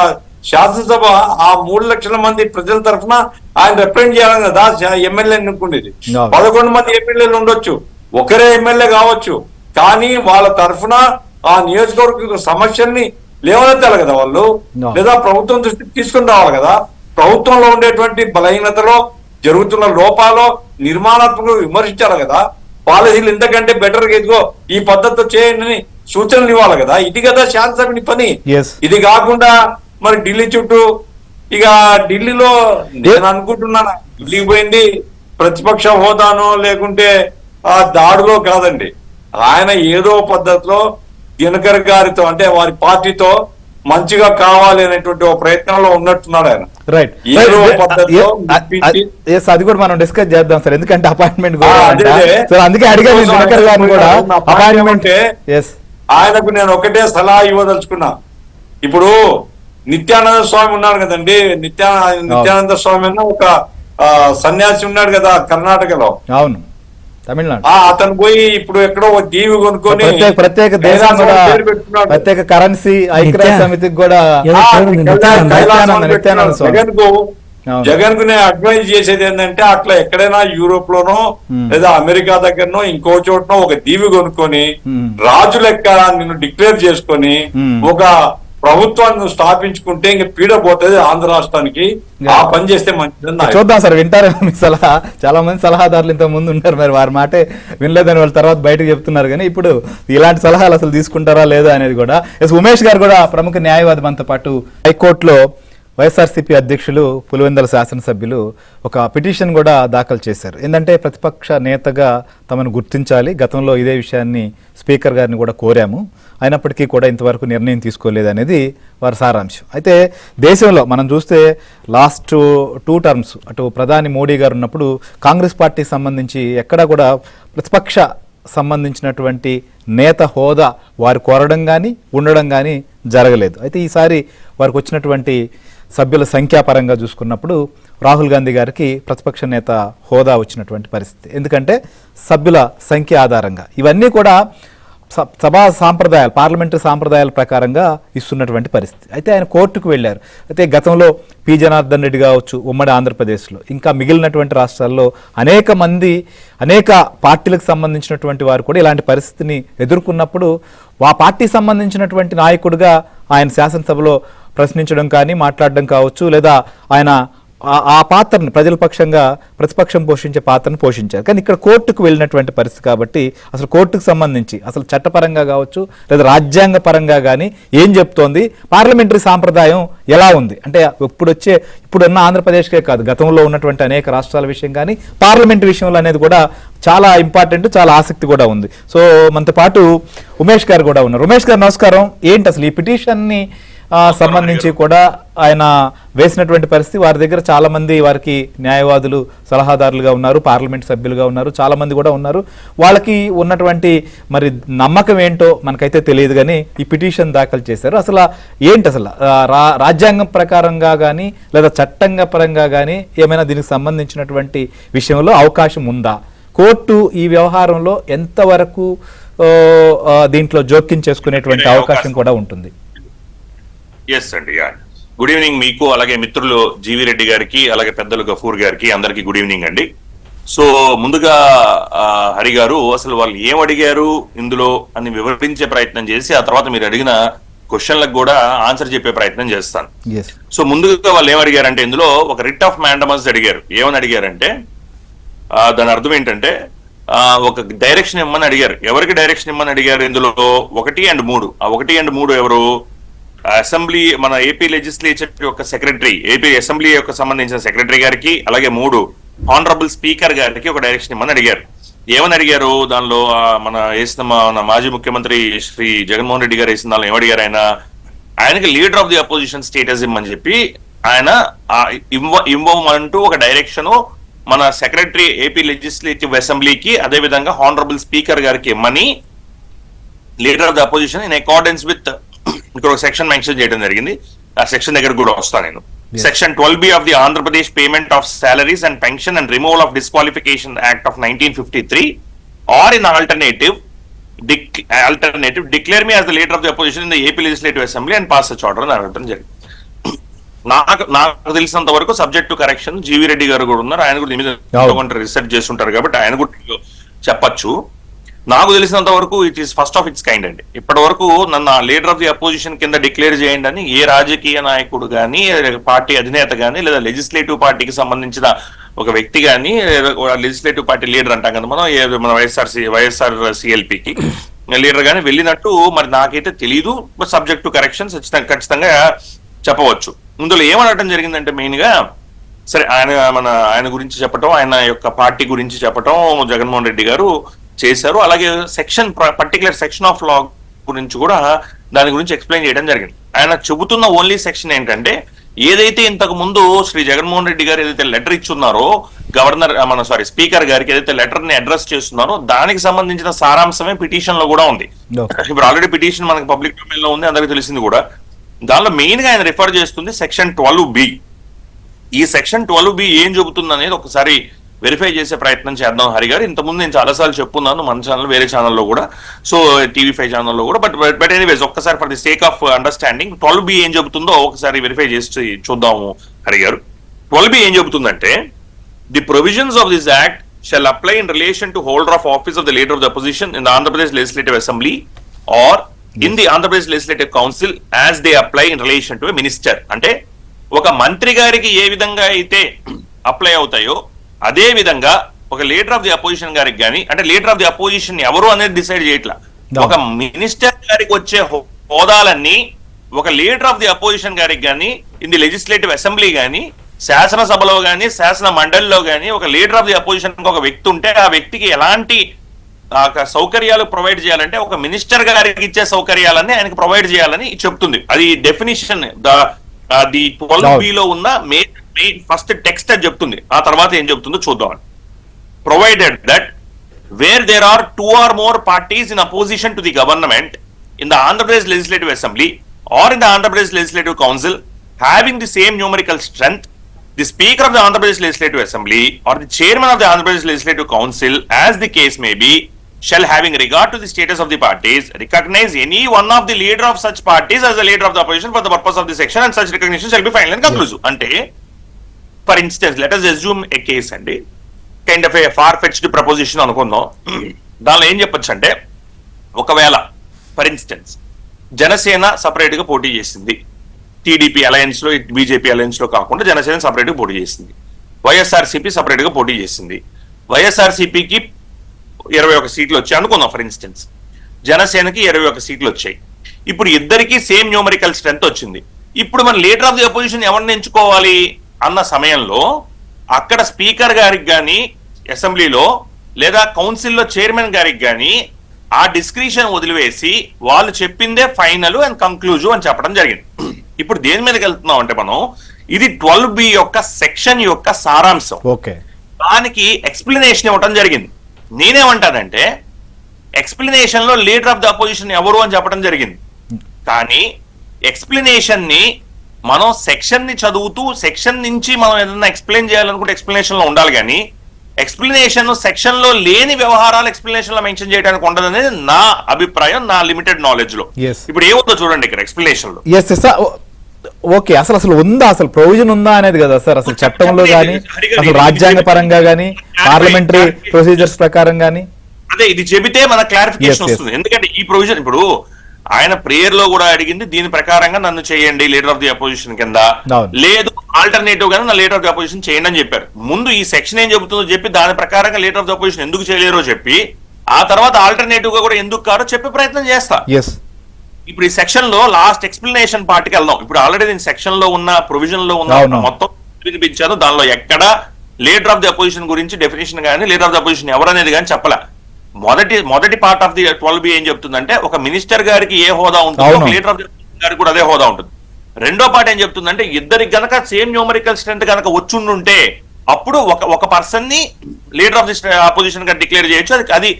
శాసనసభ, ఆ 3 లక్షల మంది ప్రజల తరఫున ఆయన రిప్రజెంట్ చేయాలి కదా ఎమ్మెల్యే ఎన్నుకునేది. 11 మంది ఎమ్మెల్యేలు ఉండొచ్చు, ఒకరే ఎమ్మెల్యే కావచ్చు, కానీ వాళ్ళ తరఫున ఆ నియోజకవర్గ సమస్యల్ని లేవనెత్తాలి కదా వాళ్ళు, లేదా ప్రభుత్వం దృష్టికి తీసుకుని రావాలి కదా. ప్రభుత్వంలో ఉండేటువంటి బలహీనతలో, జరుగుతున్న లోపాలో నిర్మాణాత్మక విమర్శించాలి కదా. పాలసీలు ఇంతకంటే బెటర్ గా ఇదిగో ఈ పద్ధతితో చేయండి సూచనలు ఇవ్వాలి కదా. ఇది కదా శాసనసభని పని. ఇది కాకుండా మరి ఢిల్లీ చుట్టూ, ఇక ఢిల్లీలో నేను అనుకుంటున్నాను ఢిల్లీకి పోయింది ప్రతిపక్ష హోదానో లేకుంటే ఆ దాడిలో కాదండి. ఆయన ఏదో పద్ధతిలో దినకర్ గారితో, అంటే వారి పార్టీతో మంచిగా కావాలి అనేటువంటి ఒక ప్రయత్నంలో ఉన్నట్టున్నాడు ఆయన. రైట్, అది కూడా మనం డిస్కస్ చేద్దాం సార్, ఎందుకంటే అపాయింట్మెంట్ అందుకే అడిగాను దినకర్ గారిని కూడా. అపాయింట్మెంట్ ఆయనకు నేను ఒకటే సలహా ఇవ్వదలుచుకున్నా. ఇప్పుడు నిత్యానంద స్వామి ఉన్నాడు కదండి, నిత్యానంద స్వామి అన్న ఒక సన్యాసి ఉన్నాడు కదా కర్ణాటకలో. అవును, తమిళనాడు. అతను పోయి ఇప్పుడు ఎక్కడో ఒక దీవి కొనుక్కొని ప్రత్యేక దేశం కూడా, ప్రత్యేక కరెన్సీ ఐక్యరాజ్య సమితికి కూడా జగన్ కు నేను అడ్వైజ్ చేసేది ఏంటంటే, అట్లా ఎక్కడైనా యూరోప్ లోనో లేదా అమెరికా దగ్గరనో ఇంకో చోటనో ఒక దీవి కొనుక్కొని రాజు లెక్క నిన్ను డిక్లేర్ చేసుకొని ఒక ప్రభుత్వాన్ని స్థాపించుకుంటే ఇంక పీడ పోతుంది ఆంధ్ర రాష్ట్రానికి. ఆ పని చేస్తే మంచిది. చూద్దాం సార్, వింటారు మీ సలహా. చాలా మంది సలహాదారులు ఇంత ముందు ఉన్నారు, మరి వారి మాటే వినలేదని వాళ్ళ తర్వాత బయటకు చెప్తున్నారు. కానీ ఇప్పుడు ఇలాంటి సలహాలు అసలు తీసుకుంటారా లేదా అనేది కూడా. ఉమేష్ గారు కూడా ప్రముఖ న్యాయవాది మనతో పాటు హైకోర్టులో వైఎస్ఆర్సీపీ అధ్యక్షులు పులివెందుల శాసనసభ్యులు ఒక పిటిషన్ కూడా దాఖలు చేశారు. ఏంటంటే ప్రతిపక్ష నేతగా తమను గుర్తించాలి, గతంలో ఇదే విషయాన్ని స్పీకర్ గారిని కూడా కోరాము, అయినప్పటికీ కూడా ఇంతవరకు నిర్ణయం తీసుకోలేదు అనేది వారి సారాంశం. అయితే దేశంలో మనం చూస్తే లాస్ట్ 2 టర్మ్స్ అటు ప్రధాని మోడీ గారు ఉన్నప్పుడు కాంగ్రెస్ పార్టీకి సంబంధించి ఎక్కడా కూడా ప్రతిపక్ష సంబంధించినటువంటి నేత హోదా వారు కోరడం కానీ ఉండడం కానీ జరగలేదు. అయితే ఈసారి వారికి వచ్చినటువంటి సభ్యుల సంఖ్యాపరంగా చూసుకున్నప్పుడు రాహుల్ గాంధీ గారికి ప్రతిపక్ష నేత హోదా వచ్చినటువంటి పరిస్థితి. ఎందుకంటే సభ్యుల సంఖ్య ఆధారంగా ఇవన్నీ కూడా సభా సాంప్రదాయాలు, పార్లమెంటరీ సాంప్రదాయాల ప్రకారంగా ఇస్తున్నటువంటి పరిస్థితి. అయితే ఆయన కోర్టుకు వెళ్ళారు. అయితే గతంలో పి జనార్దన్ రెడ్డి కావచ్చు ఉమ్మడి ఆంధ్రప్రదేశ్లో, ఇంకా మిగిలినటువంటి రాష్ట్రాల్లో అనేక పార్టీలకు సంబంధించినటువంటి వారు కూడా ఇలాంటి పరిస్థితిని ఎదుర్కొన్నప్పుడు ఆ పార్టీ సంబంధించినటువంటి నాయకుడిగా ఆయన శాసనసభలో ప్రశ్నించడం కానీ మాట్లాడడం కావచ్చు, లేదా ఆయన ఆ పాత్రను ప్రజల పక్షంగా ప్రతిపక్షం పోషించే పాత్రను పోషించారు. కానీ ఇక్కడ కోర్టుకు వెళ్ళినటువంటి పరిస్థితి కాబట్టి అసలు కోర్టుకు సంబంధించి అసలు చట్టపరంగా కావచ్చు లేదా రాజ్యాంగ పరంగా కానీ ఏం చెప్తోంది, పార్లమెంటరీ సాంప్రదాయం ఎలా ఉంది అంటే ఇప్పుడున్న ఆంధ్రప్రదేశ్కే కాదు గతంలో ఉన్నటువంటి అనేక రాష్ట్రాల విషయం కానీ పార్లమెంట్ విషయంలో అనేది కూడా చాలా ఇంపార్టెంట్, చాలా ఆసక్తి కూడా ఉంది. సో మనతో పాటు ఉమేష్ గారు కూడా ఉన్నారు. ఉమేష్ గారు నమస్కారం. ఏంటి అసలు ఈ పిటిషన్ని సంబంధించి కూడా ఆయన వేసినటువంటి పరిస్థితి, వారి దగ్గర చాలా మంది వారికి న్యాయవాదులు సలహాదారులుగా ఉన్నారు, పార్లమెంట్ సభ్యులుగా ఉన్నారు, చాలా మంది కూడా ఉన్నారు. వాళ్ళకి ఉన్నటువంటి మరి నమ్మకం ఏంటో మనకైతే తెలియదు, కానీ ఈ పిటిషన్ దాఖలు చేశారు. అసలు ఏంటి అసలు రాజ్యాంగం ప్రకారంగా కానీ లేదా చట్టంగా పరంగా కానీ ఏమైనా దీనికి సంబంధించినటువంటి విషయంలో అవకాశం ఉందా? కోర్టు ఈ వ్యవహారంలో ఎంతవరకు దీంట్లో జోక్యం చేసుకునేటువంటి అవకాశం కూడా ఉంటుంది? ఎస్ అండి, గుడ్ ఈవినింగ్ మీకు, అలాగే మిత్రులు జీవి రెడ్డి గారికి, అలాగే పెద్దలు గఫూర్ గారికి, అందరికి గుడ్ ఈవినింగ్ అండి. సో ముందుగా హరి గారు అసలు వాళ్ళు ఏం అడిగారు ఇందులో అని వివరించే ప్రయత్నం చేసి ఆ తర్వాత మీరు అడిగిన క్వశ్చన్లకు కూడా ఆన్సర్ చెప్పే ప్రయత్నం చేస్తాను. సో ముందుగా వాళ్ళు ఏం అడిగారంటే ఇందులో ఒక రిట్ ఆఫ్ మ్యాండమస్ అడిగారు. ఏమని అడిగారంటే దాని అర్థం ఏంటంటే ఒక డైరెక్షన్ ఇమ్మని అడిగారు. ఎవరికి డైరెక్షన్ ఇమ్మని అడిగారు? ఇందులో 1 and 3. ఆ 1 and 3 ఎవరు? అసెంబ్లీ మన ఏపీ లెజిస్లేచర్ యొక్క సెక్రటరీ, ఏపీ అసెంబ్లీ యొక్క సంబంధించిన సెక్రటరీ గారికి, అలాగే 3 ఆనరబుల్ స్పీకర్ గారికి ఒక డైరెక్షన్ ఇమ్మని అడిగారు. ఏమని అడిగారు దానిలో, మన మాజీ ముఖ్యమంత్రి శ్రీ జగన్మోహన్ రెడ్డి గారు వేసిన దానిలో ఏమడిగారు, ఆయనకి leader of the opposition status ఇమ్మని చెప్పి ఆయన ఇవ్వమంటూ ఒక డైరెక్షన్ మన సెక్రటరీ ఏపీ లెజిస్లేటివ్ అసెంబ్లీకి, అదే విధంగా హానరబుల్ స్పీకర్ గారికి ఇమ్మని leader of the opposition in accordance with ఇక్కడ ఒక సెక్షన్ మెన్షన్ చేయడం జరిగింది. ఆ సెక్షన్ దగ్గర కూడా వస్తాను నేను. Section 12B of the Andhra Pradesh payment of salaries and pension and removal of disqualification act of 1953 or in alternative declare me as the leader of the opposition in the AP legislative assembly and pass such order అని అడగడం జరిగింది. నాకు తెలిసినంత వరకు subject to correction GV Reddy గారు కూడా ఉన్నారు, ఆయన కూడా దీని మీద రీసెర్చ్ చేస్తుంటారు కాబట్టి ఆయన కూడా చెప్పచ్చు. నాకు తెలిసినంత వరకు it is first of it's kind అండి. ఇప్పటి వరకు నన్ను లీడర్ ఆఫ్ ది అపోజిషన్ కింద డిక్లేర్ చేయండి అని ఏ రాజకీయ నాయకుడు కానీ, పార్టీ అధినేత కానీ, లేదా లెజిస్లేటివ్ పార్టీకి సంబంధించిన ఒక వ్యక్తి కానీ, లెజిస్లేటివ్ పార్టీ లీడర్ అంటాం కదా మన వైఎస్ఆర్ సిఎల్పికి లీడర్ కానీ వెళ్ళినట్టు మరి నాకైతే తెలీదు. సబ్జెక్ట్ టు కరెక్షన్ ఖచ్చితంగా చెప్పవచ్చు. ఇందులో ఏమనడం జరిగిందంటే మెయిన్ గా, సరే ఆయన గురించి చెప్పటం, ఆయన యొక్క పార్టీ గురించి చెప్పటం జగన్మోహన్ రెడ్డి గారు చేశారు. అలాగే పర్టికులర్ సెక్షన్ ఆఫ్ లా గురించి కూడా దాని గురించి ఎక్స్ప్లెయిన్ చేయడం జరిగింది. ఆయన చెబుతున్న ఓన్లీ సెక్షన్ ఏంటంటే, ఏదైతే ఇంతకు ముందు శ్రీ జగన్మోహన్ రెడ్డి గారు ఏదైతే లెటర్ ఇచ్చున్నారో స్పీకర్ గారికి ఏదైతే లెటర్ ని అడ్రస్ చేస్తున్నారో దానికి సంబంధించిన సారాంశమే పిటిషన్ లో కూడా ఉంది. ఇప్పుడు ఆల్రెడీ పిటిషన్ మనకి పబ్లిక్ డొమైన్ లో ఉంది, అందరికీ తెలిసింది కూడా. దానిలో మెయిన్ గా ఆయన రిఫర్ చేస్తుంది సెక్షన్ 12B. ఈ సెక్షన్ 12B ఏం చెబుతుంది అనేది ఒకసారి వెరిఫై చేసే ప్రయత్నం చేద్దాం హరి గారు. ఇంతకుముందు నేను చాలాసార్లు చెప్పుకున్నాను మన ఛానల్, వేరే ఛానల్లో కూడా, సో TV5 ఛానల్లో కూడా. బట్ ఎనీవేస్ ఒక్కసారి for the sake of understanding 12B ఏం చెబుతుందో ఒకసారి వెరిఫై చేసి చూద్దాము హరి గారు. 12B ఏం చెబుతుందంటే, the provisions of this act shall apply in relation to holder of office of the leader of the opposition in the Andhra Pradesh legislative assembly or in the Andhra Pradesh legislative council as they apply in relation to a minister. అంటే ఒక మంత్రి గారికి ఏ విధంగా అయితే apply అవుతాయో అదే విధంగా ఒక లీడర్ ఆఫ్ ది అపోజిషన్ గారికి కానీ, అంటే లీడర్ ఆఫ్ ది అపోజిషన్ ఎవరు అనేది డిసైడ్ చేయట్లా, ఒక మినిస్టర్ గారికి వచ్చే హోదాలన్నీ ఒక లీడర్ ఆఫ్ ది అపోజిషన్ గారికి కానీ, ఇన్ ది లెజిస్లేటివ్ అసెంబ్లీ కానీ, శాసనసభలో కానీ, శాసన మండలిలో కానీ ఒక లీడర్ ఆఫ్ ది అపోజిషన్ ఒక వ్యక్తి ఉంటే ఆ వ్యక్తికి ఎలాంటి సౌకర్యాలు ప్రొవైడ్ చేయాలంటే ఒక మినిస్టర్ గారికి ఇచ్చే సౌకర్యాలన్నీ ఆయనకు ప్రొవైడ్ చేయాలని చెప్తుంది. అది డెఫినిషన్ ది 12B లో ఉన్న మెయిన్ ఫస్ట్ టెక్స్ట్ అది చెప్తుంది. ఆ తర్వాత ఏం చెప్తుందో చూద్దాం. Provided that where there are 2 or more parties in opposition to the government in the Andhra Pradesh Legislative Assembly or in the Andhra Pradesh Legislative Council having the same numerical strength, the Speaker of the Andhra Pradesh Legislative Assembly or the Chairman of the Andhra Pradesh Legislative Council, as the case may be, shall, having regard to the status of the parties, recognize any one of the leader of such parties as a leader of the opposition for the purpose of the section, and such recognition shall be final and conclusive. Ante, for instance, let us assume a case andi, kind of a far-fetched proposition అనుకుందాం. దానిలో ఏం చెప్పొచ్చు అంటే, ఒకవేళ for instance Janasena separate గా పోటీ చేసింది, TDP alliance లో, బీజేపీ అలయన్స్ లో కాకుండా జనసేన సపరేట్ గా పోటీ చేసింది, వైఎస్ఆర్సీపీ సపరేట్ గా పోటీ చేసింది, వైఎస్ఆర్సీపీకి 21 సీట్లు వచ్చాయి అనుకుందాం ఫర్ ఇన్స్టెన్స్, జనసేనకి 21 సీట్లు వచ్చాయి. ఇప్పుడు ఇద్దరికి సేమ్ న్యూమరికల్ స్ట్రెంత్ వచ్చింది. ఇప్పుడు మన లీడర్ ఆఫ్ ది అపోజిషన్ ఎవరిని ఎంచుకోవాలి అన్న సమయంలో అక్కడ స్పీకర్ గారికి కానీ అసెంబ్లీలో లేదా కౌన్సిల్లో చైర్మన్ గారికి కానీ ఆ డిస్క్రిషన్ వదిలివేసి వాళ్ళు చెప్పిందే ఫైనల్ అండ్ కంక్లూజివ్ అని చెప్పడం జరిగింది. ఇప్పుడు దేని మీదకి వెళ్తున్నాం అంటే మనం, ఇది 12B యొక్క సెక్షన్ యొక్క సారాంశం. దానికి ఎక్స్ప్లెనేషన్ ఇవ్వడం జరిగింది. నేనేమంటానంటే, ఎక్స్ప్లెనేషన్ లో లీడర్ ఆఫ్ ద అపోజిషన్ ఎవరు అని చెప్పడం జరిగింది. కానీ ఎక్స్ప్లెనేషన్ ని మనం సెక్షన్ ని చదువుతూ సెక్షన్ నుంచి మనం ఏదైనా ఎక్స్ప్లెయిన్ చేయాలనుకుంటే ఎక్స్ప్లెనేషన్ లో ఉండాలి, కానీ ఎక్స్ప్లెనేషన్ సెక్షన్ లో లేని వ్యవహారాలు ఎక్స్ప్లెనేషన్ లో మెన్షన్ చేయడానికి ఉండదు అనేది నా అభిప్రాయం, నా లిమిటెడ్ నాలెడ్జ్ లో. ఇప్పుడు ఏముందో చూడండి ఇక్కడ ఎక్స్ప్లెనేషన్ లో. ఓకే, అసలు ఉందా, అసలు ప్రొవిజన్ ఉందా అనేది కదా సార్, అసలు చట్టంలో కానీ, అసలు రాజ్యాంగ పరంగా కానీ, పార్లమెంటరీ ప్రొసీజర్స్ ప్రకారం కానీ. అదే ఇది చెబితే మన క్లారిఫికేషన్ వస్తుంది. ఎందుకంటే ఈ ప్రొవిజన్ ఇప్పుడు ఆయన ప్రేయర్ లో కూడా అడిగింది దీని ప్రకారంగా నన్ను చేయండి లీడర్ ఆఫ్ ది అపోజిషన్ కింద, లేదు ఆల్టర్నేటివ్ గానీ నా లీడర్ ఆఫ్ ది అపోజిషన్ చేయండి అని చెప్పారు. ముందు ఈ సెక్షన్ ఏం చెబుతుందో చెప్పి దాని ప్రకారంగా లీడర్ ఆఫ్ ది అపోజిషన్ ఎందుకు చేయలేరో చెప్పి, ఆ తర్వాత ఆల్టర్నేటివ్ గా కూడా ఎందుకు కారో చెప్పే ప్రయత్నం చేస్తా. ఇప్పుడు ఈ సెక్షన్ లో లాస్ట్ ఎక్స్ప్లెనేషన్ పార్ట్కి వెళ్దాం. ఇప్పుడు ఆల్రెడీ నేను సెక్షన్ లో ఉన్న ప్రొవిజన్ లో ఉన్న అవును. మొత్తం వినిపించాను. దానిలో ఎక్కడ లీడర్ ఆఫ్ ది అపోజిషన్ గురించి డెఫినేషన్ కానీ లీడర్ ఆఫ్ ది అపోజిషన్ ఎవరనేది కానీ చెప్పలే. మొదటి పార్ట్ ఆఫ్ ది 12B ఏం చెప్తుందంటే ఒక మినిస్టర్ గారికి ఏ హోదా ఉంటుందో అవును. ఒక లీడర్ ఆఫ్ ది అపోజిషన్ గారికి కూడా అదే హోదా ఉంటుంది. రెండో పార్ట్ ఏం చెప్తుందంటే ఇద్దరికి గనక సేమ్ న్యూమరికల్ స్ట్రెంత్ గనక వచ్చుండుంటే అప్పుడు ఒక పర్సన్ ని లీడర్ ఆఫ్ ది అపోజిషన్ గా డిక్లేర్ చేయొచ్చు. అది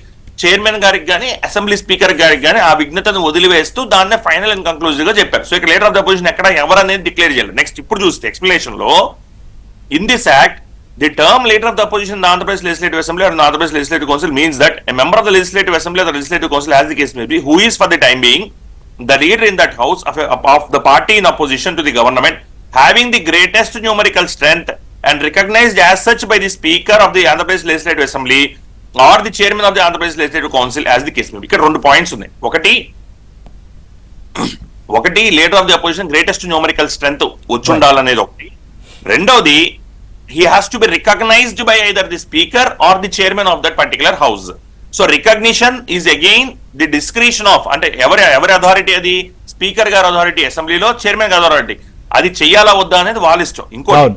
చైర్మన్ గారికి కానీ అసెంబ్లీ స్పీకర్ గారికి కానీ ఆ విఘ్నతను వదిలివేస్తూ దాన్నే ఫైనల్ అండ్ కంక్లూజివ్ గా చెప్పారు. సో ఇక్కడ లీడర్ ఆఫ్ ద అపోజిషన్ ఎక్కడ ఎవరనేది డిక్లేర్ చేయాలి. నెక్స్ట్ ఇప్పుడు చూస్తే ఎక్స్ప్లెనేషన్ లో in this act the term leader of the opposition in the Andhra Pradesh Legislative Assembly or in the Andhra Pradesh Legislative Council means that a member of the Legislative Assembly or the Legislative Council, as the case may be, who is for the time being the leader in that house of the party in opposition to the government, having the greatest numerical strength and recognized as such by the Speaker of the Andhra Pradesh Legislative Assembly or the Chairman of the Andhra Pradesh Legislative Council, as the case may be. ఇక్కడ 2 points ఉన్నాయి. ఒకటి leader of the opposition greatest numerical strength వచ్చుండాలనేది ఒకటి. రెండోది he has to be recognized by either the speaker or the chairman of that particular house. So recognition is again the discretion of, అంటే ఎవరి authority, అది speaker గారి authority, అసెంబ్లీలో chairman గారి authority. అది చెయ్యాలా వద్దా అనేది వాళ్ళ ఇష్టం. ఇంకోటి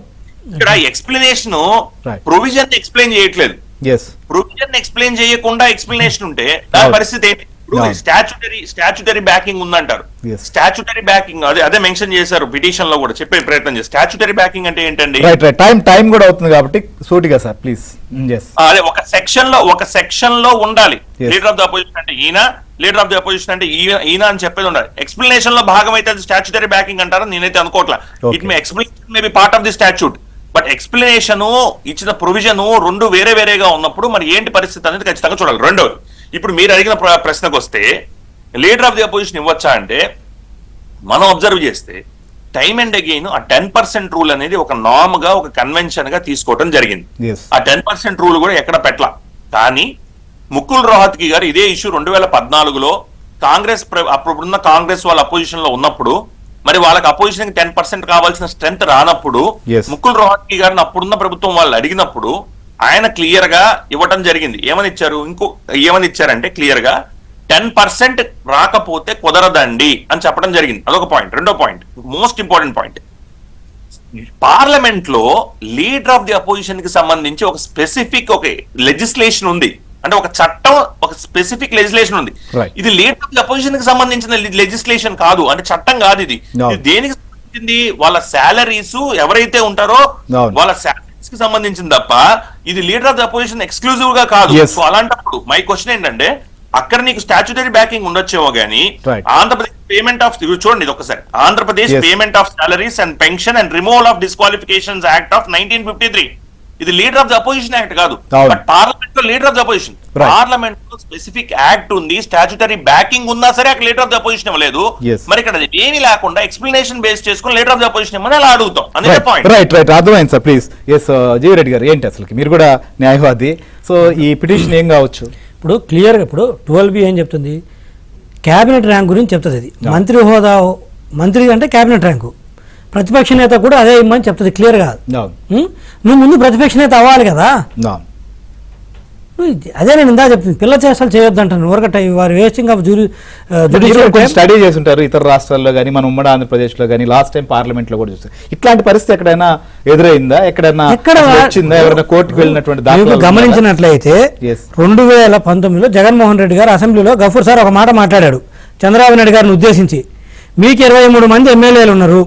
ఇక్కడ ఎక్స్ప్లెనేషన్ ప్రొవిజన్ ఎక్స్ప్లెయిన్ చేయట్లేదు. ప్రొవిజన్ ఎక్స్ప్లెయిన్ చేయకుండా ఎక్స్ప్లెనేషన్ ఉంటే దాని పరిస్థితి ఏంటి? స్టాచ్యుటరీ బ్యాకింగ్ ఉందంటారు. స్టాచ్యుటరీ బ్యాకింగ్ అదే మెన్షన్ చేశారు పిటిషన్ లో కూడా చెప్పే ప్రయత్నం చేస్తారు. స్టాచ్యుటరీ బ్యాకింగ్ అంటే ఏంటండి? టైం కూడా అవుతుంది కాబట్టి సూటిగా సార్ ప్లీజ్. అదే ఒక సెక్షన్ లో ఉండాలి. లీడర్ ఆఫ్ ద అపోజిషన్ అంటే ఈయన, లీడర్ ఆఫ్ ది అపోజిషన్ అంటే ఈయన అని చెప్పేది ఉండాలి. ఎక్స్ప్లెనేషన్ లో భాగం అయితే అది స్టాచ్యుటరీ బ్యాకింగ్ అంటారా? నేనైతే అనుకోవట్లా. It may explanation may be part of the statute, but explanation ఇచ్చిన ప్రొవిజన్ రెండు వేరేగా ఉన్నప్పుడు మరి ఏంటి పరిస్థితి అనేది ఖచ్చితంగా చూడాలి. రెండోది, ఇప్పుడు మీరు అడిగిన ప్రశ్నకు వస్తే లీడర్ ఆఫ్ ది అపోజిషన్ ఇవ్వచ్చా అంటే మనం అబ్జర్వ్ చేస్తే టైమ్ అండ్ అగైన్ ఆ 10% రూల్ అనేది ఒక నార్మ్ గా ఒక కన్వెన్షన్ గా తీసుకోవడం జరిగింది. ఆ 10% రూల్ కూడా ఎక్కడ పెట్టలా. కానీ ముకుల్ రోహత్గి గారు ఇదే ఇష్యూ 2014లో కాంగ్రెస్ అప్పుడున్న కాంగ్రెస్ వాళ్ళ అపోజిషన్ లో ఉన్నప్పుడు మరి వాళ్ళకి అపోజిషన్ 10% కావాల్సిన స్ట్రెంత్ రానప్పుడు ముకుల్ రోహత్గి గారిని అప్పుడున్న ప్రభుత్వం వాళ్ళు అడిగినప్పుడు ఆయన క్లియర్ గా ఇవ్వటం జరిగింది. ఏమని ఇచ్చారంటే క్లియర్ గా 10% రాకపోతే కుదరదండి అని చెప్పడం జరిగింది. అదొక పాయింట్. రెండో point, most important point, parliament లో లీడర్ ఆఫ్ ది అపోజిషన్ కి సంబంధించి ఒక స్పెసిఫిక్ లెజిస్లేషన్ ఉంది. అంటే ఒక చట్టం, ఒక స్పెసిఫిక్ లెజిస్లేషన్ ఉంది. ఇది లీడర్ ఆఫ్ ది అపోజిషన్ కి సంబంధించిన లెజిస్లేషన్ కాదు, అంటే చట్టం కాదు. ఇది దేనికి సంబంధించింది? వాళ్ళ శాలరీస్ ఎవరైతే ఉంటారో వాళ్ళ శాలరీస్ కి సంబంధించింది తప్ప ఇది leader of the opposition exclusive గా కాదు. సో అలాంటప్పుడు మై క్వశ్చన్ ఏంటంటే అక్కడ నీకు స్టాచ్యుటరీ బ్యాకింగ్ ఉండొచ్చేమో గానీ ఆంధ్రప్రదేశ్ పేమెంట్ ఆఫ్, చూడండి ఇది ఒకసారి, Andhra Pradesh payment of salaries and pension and removal of disqualifications act of 1953, ఇది leader of the opposition act కాదు. బట్ పార్లమెంట్ లో leader of the opposition, parliament లో స్పెసిఫిక్ యాక్ట్ ఉంది, స్టాచ్యుటరీ బ్యాకింగ్ ఉన్నా సరే అక్కడ లీడర్ ఆఫ్ ది అపోజిషన్ ఇవ్వలేదు. మరి ఇక్కడ ఏమీ లేకుండా ఎక్స్ప్లెనేషన్ బేస్ చేసుకుని లీడర్ ఆఫ్ ది అపోజిషన్ ఇవ్వని అలా అడుగుతాం. అదే పాయింట్. రైట్ అర్థమైంది సార్. ప్లీజ్. ఎస్ జీవిరెడ్డి గారు, ఏంటి అసలు మీరు కూడా న్యాయవాది, సో ఈ పిటిషన్ ఏం కావచ్చు? ఇప్పుడు క్లియర్గా ఇప్పుడు 12B ఏం చెప్తుంది? క్యాబినెట్ ర్యాంక్ గురించి చెప్తుంది. అది మంత్రి హోదా, మంత్రి అంటే క్యాబినెట్ ర్యాంకు. ప్రతిపక్ష నేత కూడా అదే ఇమ్మని చెప్తుంది క్లియర్గా. నువ్వు ముందు ప్రతిపక్ష నేత అవ్వాలి కదా. అదే నేను ఇందా చెప్తుంది, పిల్ల చేష్టలు చేయొద్దు అంటాను. ఎవరికట్ట వారు వేస్టింగ్ ఆఫ్ స్టడీ చేసి ఉంటారు ఇతర రాష్ట్రాల్లో కానీ మన ఉమ్మడి ఆంధ్రప్రదేశ్లో కానీ. లాస్ట్ టైం పార్లమెంట్ లో కూడా చూస్తారు ఇట్లాంటి పరిస్థితి ఎక్కడైనా ఎదురైందా? ఎక్కడైనా వచ్చిందా? ఎవరైనా కోర్టుకు వెళ్ళినటువంటి గమనించినట్లయితే 2019లో జగన్మోహన్ రెడ్డి గారు అసెంబ్లీలో గఫూర్ సార్ ఒక మాట మాట్లాడాడు చంద్రబాబు నాయుడు గారిని ఉద్దేశించి. మీకు 23 మంది ఎమ్మెల్యేలు ఉన్నారు,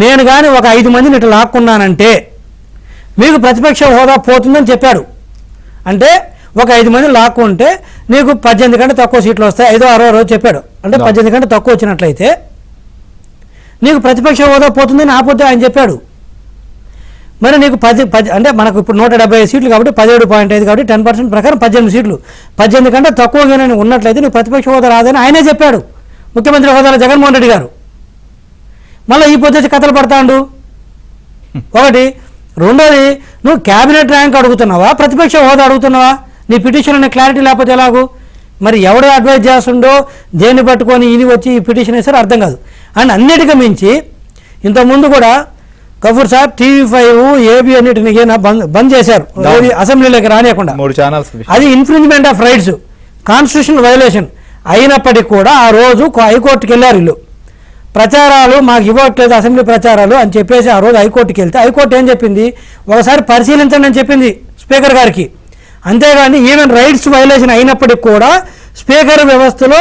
నేను కానీ ఒక 5 మందిని ఇట్లా లాక్కున్నానంటే మీకు ప్రతిపక్ష హోదా పోతుందని చెప్పాడు. అంటే ఒక 5 మంది లాక్కుంటే నీకు 18 కంటే తక్కువ సీట్లు వస్తాయి, 5, 6 రోజు చెప్పాడు. అంటే 18 కంటే తక్కువ వచ్చినట్లయితే నీకు ప్రతిపక్ష హోదా పోతుందని ఆపోతే ఆయన చెప్పాడు. మరి నీకు 10 అంటే మనకు ఇప్పుడు 175 సీట్లు కాబట్టి 17.5 కాబట్టి 10% ప్రకారం 18 సీట్లు. 18 కంటే తక్కువగా ఉన్నట్లయితే నీకు ప్రతిపక్ష హోదా రాదని ఆయనే చెప్పాడు, ముఖ్యమంత్రి హోదాలో జగన్మోహన్ రెడ్డి గారు. మళ్ళీ ఈ పొద్దు కథలు పడతాడు. ఒకటి. రెండోది, నువ్వు క్యాబినెట్ ర్యాంక్ అడుగుతున్నావా, ప్రతిపక్ష హోదా అడుగుతున్నావా? నీ పిటిషన్ అనే క్లారిటీ లేకపోతే ఎలాగూ? మరి ఎవడో అడ్వైజ్ చేస్తుండో దేన్ని పట్టుకొని ఇది వచ్చి ఈ పిటిషన్ వేసారో అర్థం కాదు. అండ్ అన్నిటికీ మించి ఇంతకుముందు కూడా గఫూర్ సాబ్ TV5, AB అన్నిటిని బంద్ చేశారు అసెంబ్లీలోకి రానియకుండా. 3 ఛానల్స్. అది infringement of rights, constitution violation. అయినప్పటికీ కూడా ఆ రోజు హైకోర్టుకి వెళ్ళారు వీళ్ళు. ప్రచారాలు మాకు ఇవ్వట్లేదు అసెంబ్లీ ప్రచారాలు అని చెప్పేసి ఆ రోజు హైకోర్టుకి వెళ్తే హైకోర్టు ఏం చెప్పింది, ఒకసారి పరిశీలించండి అని చెప్పింది స్పీకర్ గారికి. అంతేగాని ఈవెన్ రైట్స్ వైలేషన్ అయినప్పటికి కూడా స్పీకర్ వ్యవస్థలో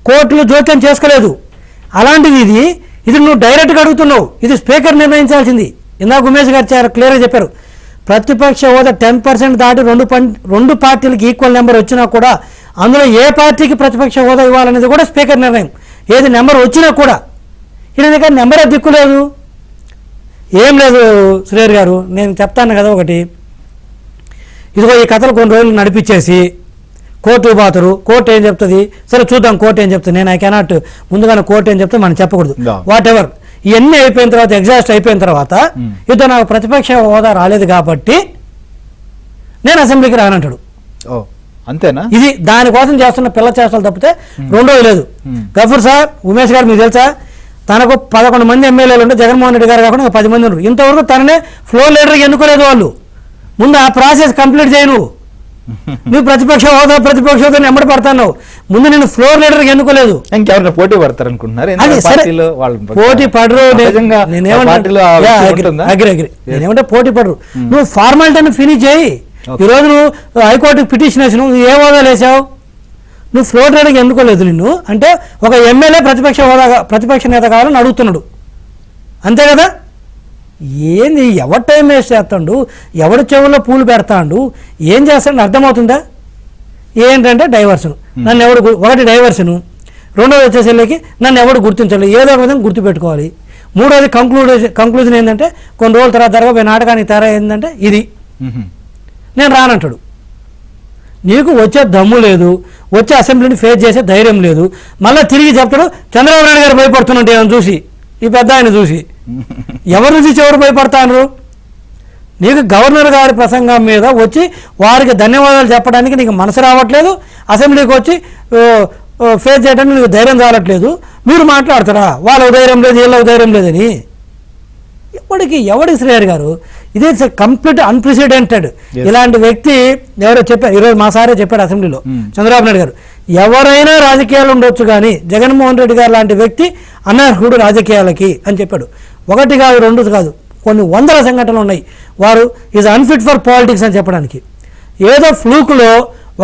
కోర్టులు జోక్యం చేసుకోలేదు. అలాంటిది ఇది నువ్వు డైరెక్ట్గా అడుగుతున్నావు, ఇది స్పీకర్ నిర్ణయించాల్సింది. ఇందాక ఉమేష్ గారు చాలా క్లియర్గా చెప్పారు, ప్రతిపక్ష హోదా 10% దాటి రెండు పార్టీలకి ఈక్వల్ నెంబర్ వచ్చినా కూడా అందులో ఏ పార్టీకి ప్రతిపక్ష హోదా ఇవ్వాలనేది కూడా స్పీకర్ నిర్ణయం. ఏది నెంబర్ వచ్చినా కూడా ఇది దగ్గర నెంబరే దిక్కు లేదు, ఏం లేదు. శ్రేయర్ గారు నేను చెప్తాను కదా ఒకటి, ఇదిగో ఈ కథలు కొన్ని రోజులు నడిపించేసి కోర్టు పోతారు, కోర్టు ఏం చెప్తుంది, సరే చూద్దాం కోర్టు ఏం చెప్తుంది, నేను ఐ కెనాట్ ముందుగానే కోర్టు ఏం చెప్తే మనం చెప్పకూడదు. వాట్ ఎవర్ ఇవన్నీ అయిపోయిన తర్వాత ఎగ్జాస్ట్ అయిపోయిన తర్వాత ఇదో నాకు ప్రతిపక్ష హోదా రాలేదు కాబట్టి నేను అసెంబ్లీకి రానంటాడు. అంతేనా? ఇది దానికోసం చేస్తున్న పిల్ల చేష్టలు తప్పితే రెండోది లేదు. గఫూర్ సార్, ఉమేష్ గారు మీకు తెలుసా, తనకు 11 మంది ఎమ్మెల్యేలు ఉంటే జగన్మోహన్ రెడ్డి గారు కాకుండా 10 మంది ఉన్నారు. ఇంతవరకు తననే ఫ్లోర్ లీడర్కి ఎన్నుకోలేదు వాళ్ళు. ముందు ఆ ప్రాసెస్ కంప్లీట్ చేయను, నువ్వు ప్రతిపక్ష హోదా ఎమ్మడి పడతాను, ముందు నేను ఫ్లోర్ లీడర్కి ఎన్నుకోలేదు. ఇంకెవరైనా పోటీ పడతారు అనుకుంటున్నారు? పోటీ పడరు, నేనేమంటే పోటీ పడరు. నువ్వు ఫార్మాలిటీని ఫినిష్ చేయి. ఈరోజు నువ్వు హైకోర్టుకి పిటిషన్ వేసి నువ్వు ఏ హోదాలు వేసావు, నువ్వు ఫ్లోర్ లీడర్కి ఎన్నుకోలేదు. నిన్ను అంటే ఒక ఎమ్మెల్యే ప్రతిపక్ష నేత కావాలని అడుగుతున్నాడు, అంతే కదా. ఏంది ఎవరి టైం వేస్ట్ చేస్తాడు, ఎవరి చెవుల్లో పూలు పెడతాడు, ఏం చేస్తాడని అర్థమవుతుందా? ఏంటంటే డైవర్షన్, నన్ను ఎవడు ఒకటి డైవర్షను, రెండోది వచ్చేసరికి నన్ను ఎవడు గుర్తించాలి, ఏదో ఒక విధంగా గుర్తుపెట్టుకోవాలి. మూడోది కంక్లూజన్ ఏంటంటే కొన్ని రోజుల తర్వాత జరగబోయే నాటకానికి తెర ఏంటంటే ఇది నేను రానంటాడు. నీకు వచ్చే దమ్ము లేదు, వచ్చే అసెంబ్లీని ఫేస్ చేసే ధైర్యం లేదు. మళ్ళీ తిరిగి చెప్తాడు చంద్రబాబు నాయుడు గారు భయపడుతున్నట్టు ఏమైనా చూసి, ఈ పెద్ద ఆయన చూసి ఎవరు చూసి ఎవరు భయపడతారు? నీకు గవర్నర్ గారి ప్రసంగం మీద వచ్చి వారికి ధన్యవాదాలు చెప్పడానికి నీకు మనసు రావట్లేదు, అసెంబ్లీకి వచ్చి ఫేస్ చేయడానికి నీకు ధైర్యం రావట్లేదు. మీరు మాట్లాడతారా వాళ్ళ ధైర్యం లేదు వీళ్ళ ధైర్యం లేదని? ఎవడికి శ్రేయర్ గారు, ఇది కంప్లీట్ అన్ప్రెసిడెంటెడ్. ఇలాంటి వ్యక్తి ఎవరో చెప్పారు, ఈరోజు మా సారే చెప్పాడు అసెంబ్లీలో, చంద్రబాబు నాయుడు గారు, ఎవరైనా రాజకీయాలు ఉండొచ్చు కానీ జగన్మోహన్ రెడ్డి గారు లాంటి వ్యక్తి అనర్హుడు రాజకీయాలకి అని చెప్పాడు. ఒకటి కాదు, రెండు కాదు, కొన్ని వందల సంఘటనలు ఉన్నాయి. వారు ఈజ్ అన్ఫిట్ ఫర్ పాలిటిక్స్ అని చెప్పడానికి. ఏదో ఫ్లూక్లో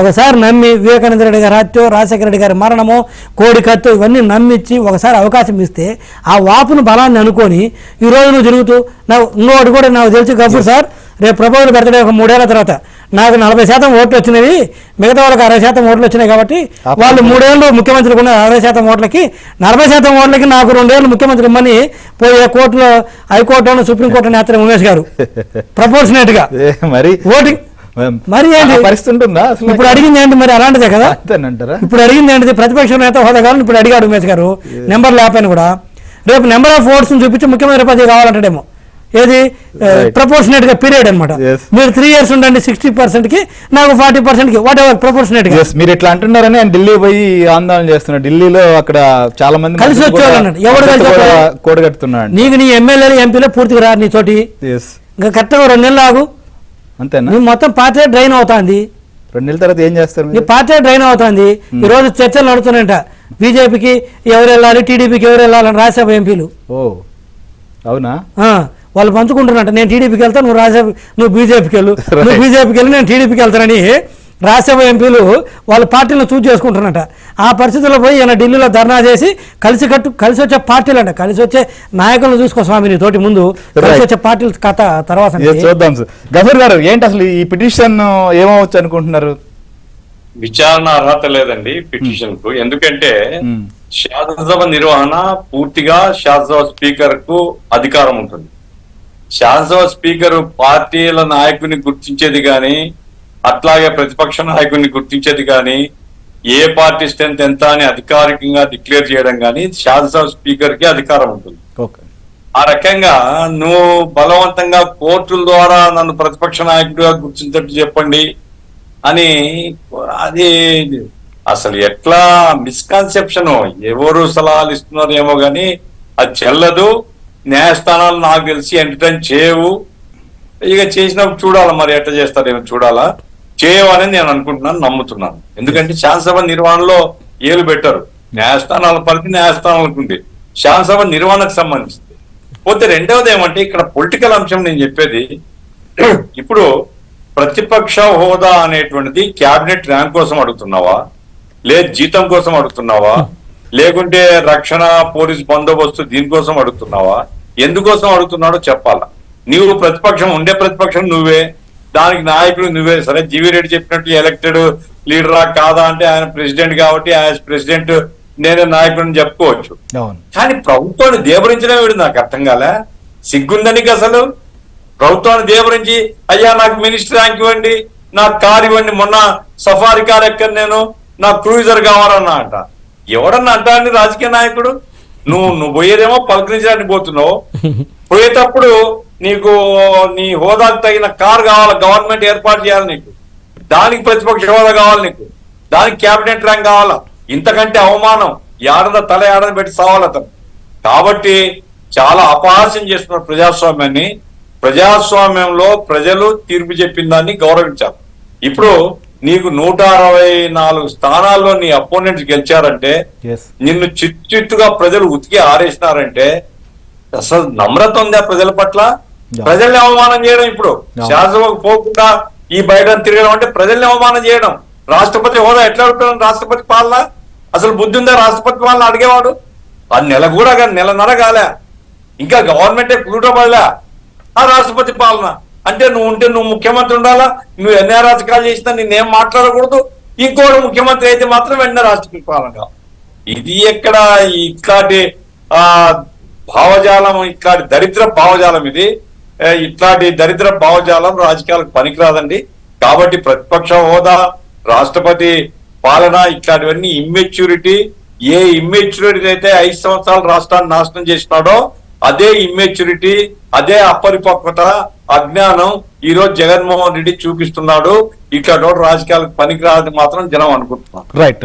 ఒకసారి నమ్మి వివేకానంద రెడ్డి గారి హత్యో, రాజశేఖర రెడ్డి గారి మరణమో, కోడి కత్తో ఇవన్నీ నమ్మించి ఒకసారి అవకాశం ఇస్తే ఆ వాపును బలాన్ని అనుకొని ఈరోజు నువ్వు తిరుగుతూ ఇంకోటి కూడా నాకు తెలిసి గఫూర్ సార్, రేపు ప్రపోజల్ పెడతాడే ఒక 3 ఏళ్ల తర్వాత నాకు 40% ఓట్లు వచ్చినవి, మిగతా వాళ్ళకి 60% ఓట్లు వచ్చినాయి కాబట్టి వాళ్ళు 3 ఏళ్ళు ముఖ్యమంత్రికి ఉన్న 60% ఓట్లకి 40% ఓట్లకి నాకు 2 ఏళ్ళు ముఖ్యమంత్రి ఇమ్మని పోయే కోర్టులో హైకోర్టులో సుప్రీంకోర్టు నేత ఉమేష్ గారు ప్రపోర్షనేట్ గా ఓటింగ్ మరి ఏంటి పరిస్థితి ఉంటుందా? ఇప్పుడు అడిగింది ఏంటి మరి? అలాంటిదే కదా ఇప్పుడు అడిగింది ఏంటిది? ప్రతిపక్ష నేత హోదా కావాలని ఇప్పుడు అడిగాడు ఉమేష్ గారు. నెంబర్ లేకపోయినా కూడా రేపు నెంబర్ ఆఫ్ ఓట్స్ చూపించి ముఖ్యమంత్రి పదవి కావాలంటాడేమో. ఏది ప్రపోర్షనేట్ గా పీరియడ్ అనమాట. మీరు 3 years ఉండండి 60% కి, నాకు 40% కి, వాట్ ఎవర్ ప్రపోర్షనేట్ గా. మీరు ఇట్లా అంటున్నారని ఆయన ఢిల్లీ పోయి ఆందోళన చేస్తున్నారు. ఢిల్లీలో అక్కడ చాలా మంది కలిసి వచ్చేవాళ్ళు ఎవరు కలిసి కూడగట్టుతున్నాడు. నీకు నీ ఎమ్మెల్యేలు ఎంపీలో పూర్తిగా రారు నీ తోటి. ఇంకా కరెక్ట్గా 2 నెలలు ఆగు, అంతేనా? నీ మొత్తం పార్టీ డ్రైన్ అవుతుంది. 2 నెలల తర్వాత ఏం చేస్తారు? నీ పార్టీ డ్రైన్ అవుతుంది. ఈ రోజు చర్చలు నడుతున్నాయంట, బీజేపీకి ఎవరు వెళ్ళాలి, టీడీపీకి ఎవరు వెళ్ళాలని రాజ్యసభ ఎంపీలు. అవునా? వాళ్ళు పంచుకుంటున్నట్ట, నేను టీడీపీకి వెళ్తాను, నువ్వు బీజేపీకి వెళ్ళు, నువ్వు బీజేపీకి వెళ్ళి నేను టీడీపీకి వెళ్తానని రాజ్యసభ ఎంపీలు వాళ్ళ పార్టీలను చూజ్ చేసుకుంటున్నట్ట. ఆ పరిస్థితుల్లో పోయి ఈయన ఢిల్లీలో ధర్నా చేసి కలిసి వచ్చే పార్టీలు అంట, కలిసి వచ్చే నాయకులను చూసుకో స్వామి, నీ తోటి ముందు కలిసి వచ్చే పార్టీలు కథ తర్వాత చూద్దాం. గఫూర్ గారు ఏంటి అసలు ఈ పిటిషన్ ఏమవచ్చు అనుకుంటున్నారు? విచారణ అర్హత లేదండి పిటిషన్ కు. ఎందుకంటే శాసనసభ నిర్వహణ పూర్తిగా శాసనసభ స్పీకర్ కు అధికారం ఉంటుంది. శాసనసభ స్పీకర్ పార్టీల నాయకుని గుర్తించేది కానీ, అట్లాగే ప్రతిపక్ష నాయకుడిని గుర్తించేది కానీ, ఏ పార్టీ స్ట్రెంత్ ఎంత అని అధికారికంగా డిక్లేర్ చేయడం కానీ శాసనసభ స్పీకర్ కి అధికారం ఉంటుంది. ఆ రకంగా నువ్వు బలవంతంగా కోర్టుల ద్వారా నన్ను ప్రతిపక్ష నాయకుడిగా గుర్తించేట్టు చెప్పండి అని, అది అసలు ఎట్లా మిస్కన్సెప్షన్, ఎవరు సలహాలు ఇస్తున్నారు ఏమో గాని అది చెల్లదు. న్యాయస్థానాలు నాకు తెలిసి ఎంటర్టైన్ చేయవు. ఇక చేసినప్పుడు చూడాలా మరి ఎట్లా చేస్తారేమో చూడాలా. చేయవని నేను అనుకుంటున్నాను, నమ్ముతున్నాను. ఎందుకంటే శాసనసభ నిర్వహణలో ఏలు పెట్టరు. న్యాయస్థానాల పరిధి న్యాయస్థానాలకు ఉంది, శాసనసభ నిర్వహణకు సంబంధించింది. పోతే రెండవది ఏమంటే ఇక్కడ పొలిటికల్ అంశం నేను చెప్పేది, ఇప్పుడు ప్రతిపక్ష హోదా అనేటువంటిది క్యాబినెట్ ర్యాంక్ కోసం అడుగుతున్నావా, లేదు జీతం కోసం అడుగుతున్నావా, లేకుంటే రక్షణ పోలీస్ బందోబస్తు దీనికోసం అడుగుతున్నావా, ఎందుకోసం అడుగుతున్నాడో చెప్పాలా. నీవు ప్రతిపక్షం, ఉండే ప్రతిపక్షం నువ్వే, దానికి నాయకుడు నువ్వే. సరే జీవీ రెడ్డి చెప్పినట్టు ఎలక్టెడ్ లీడరా కాదా అంటే ఆయన ప్రెసిడెంట్ కాబట్టి ఆయన ప్రెసిడెంట్ నేనే నాయకుడిని చెప్పుకోవచ్చు. కానీ ప్రభుత్వాన్ని దేవరించడం ఏమిటి నాకు అర్థం కాలే. సిగ్గుందనికి అసలు ప్రభుత్వాన్ని దేవరించి అయ్యా నాకు మినిస్టర్ ర్యాంక్ ఇవ్వండి, నాకు కారు ఇవ్వండి, మొన్న సఫారీ కార్ ఎక్కను నేను, నాకు క్రూయిజర్ కావాలన్నా అంట. ఎవడన్నా అంటాన్ని రాజకీయ నాయకుడు? నువ్వు పోయేదేమో పలకరించడానికి పోతున్నావు, పోయేటప్పుడు నీకు నీ హోదాకు తగిన కారు కావాలి, గవర్నమెంట్ ఏర్పాటు చేయాలి నీకు, దానికి ప్రతిపక్ష హోదా కావాలి నీకు, దానికి క్యాబినెట్ ర్యాంక్ కావాలా. ఇంతకంటే అవమానం తల ఏడాది పెట్టి సావాలి అతను. కాబట్టి చాలా అపహాస్యం చేస్తున్నారు ప్రజాస్వామ్యాన్ని. ప్రజాస్వామ్యంలో ప్రజలు తీర్పు చెప్పిన దాన్ని గౌరవించాలి. ఇప్పుడు నీకు 164 స్థానాల్లో నీ అపోనెంట్స్ గెలిచారంటే, నిన్ను చిట్టుగా ప్రజలు ఉతికి ఆరేసినారంటే అసలు నమ్రత ఉందా ప్రజల పట్ల? ప్రజల్ని అవమానం చేయడం, ఇప్పుడు శాసనసభకు పోకుండా ఈ బయట తిరగడం అంటే ప్రజల్ని అవమానం చేయడం. రాష్ట్రపతి హోదా ఎట్లా అడుగుతాడు? రాష్ట్రపతి పాలన అసలు బుద్ధి ఉందా? రాష్ట్రపతి పాలన అడిగేవాడు ఆ నెల కూడా నెలన్నర కాలే, ఇంకా గవర్నమెంటే కూటబడలే. ఆ రాష్ట్రపతి పాలన అంటే నువ్వు ముఖ్యమంత్రి ఉండాలా, నువ్వు ఎన్ని రాజకాలు చేసినా నిన్నేం మాట్లాడకూడదు, ఇంకోటి ముఖ్యమంత్రి అయితే మాత్రం వెంటనే రాష్ట్రపతి పాలన. ఇది ఎక్కడ ఇట్లాంటి భావజాలం, ఇట్లాంటి దరిద్ర భావజాలం ఇది. ఇట్లాంటి దరిద్ర భావజాలం రాజకీయాలకు పనికిరాదండి. కాబట్టి ప్రతిపక్ష హోదా, రాష్ట్రపతి పాలన ఇట్లాంటివన్నీ ఇమ్మెచ్యూరిటీ. ఏ ఇమ్మెచ్యూరిటీ అయితే 5 సంవత్సరాలు రాష్ట్రాన్ని నాశనం చేసినాడో అదే ఇమ్మెచ్యూరిటీ, అదే అపరిపక్వత, అజ్ఞానం ఈ రోజు జగన్మోహన్ రెడ్డి చూపిస్తున్నాడు. ఇట్లా రాజకీయాలకు పనికిరాదని మాత్రం జనం అనుకుంటున్నారు. రైట్.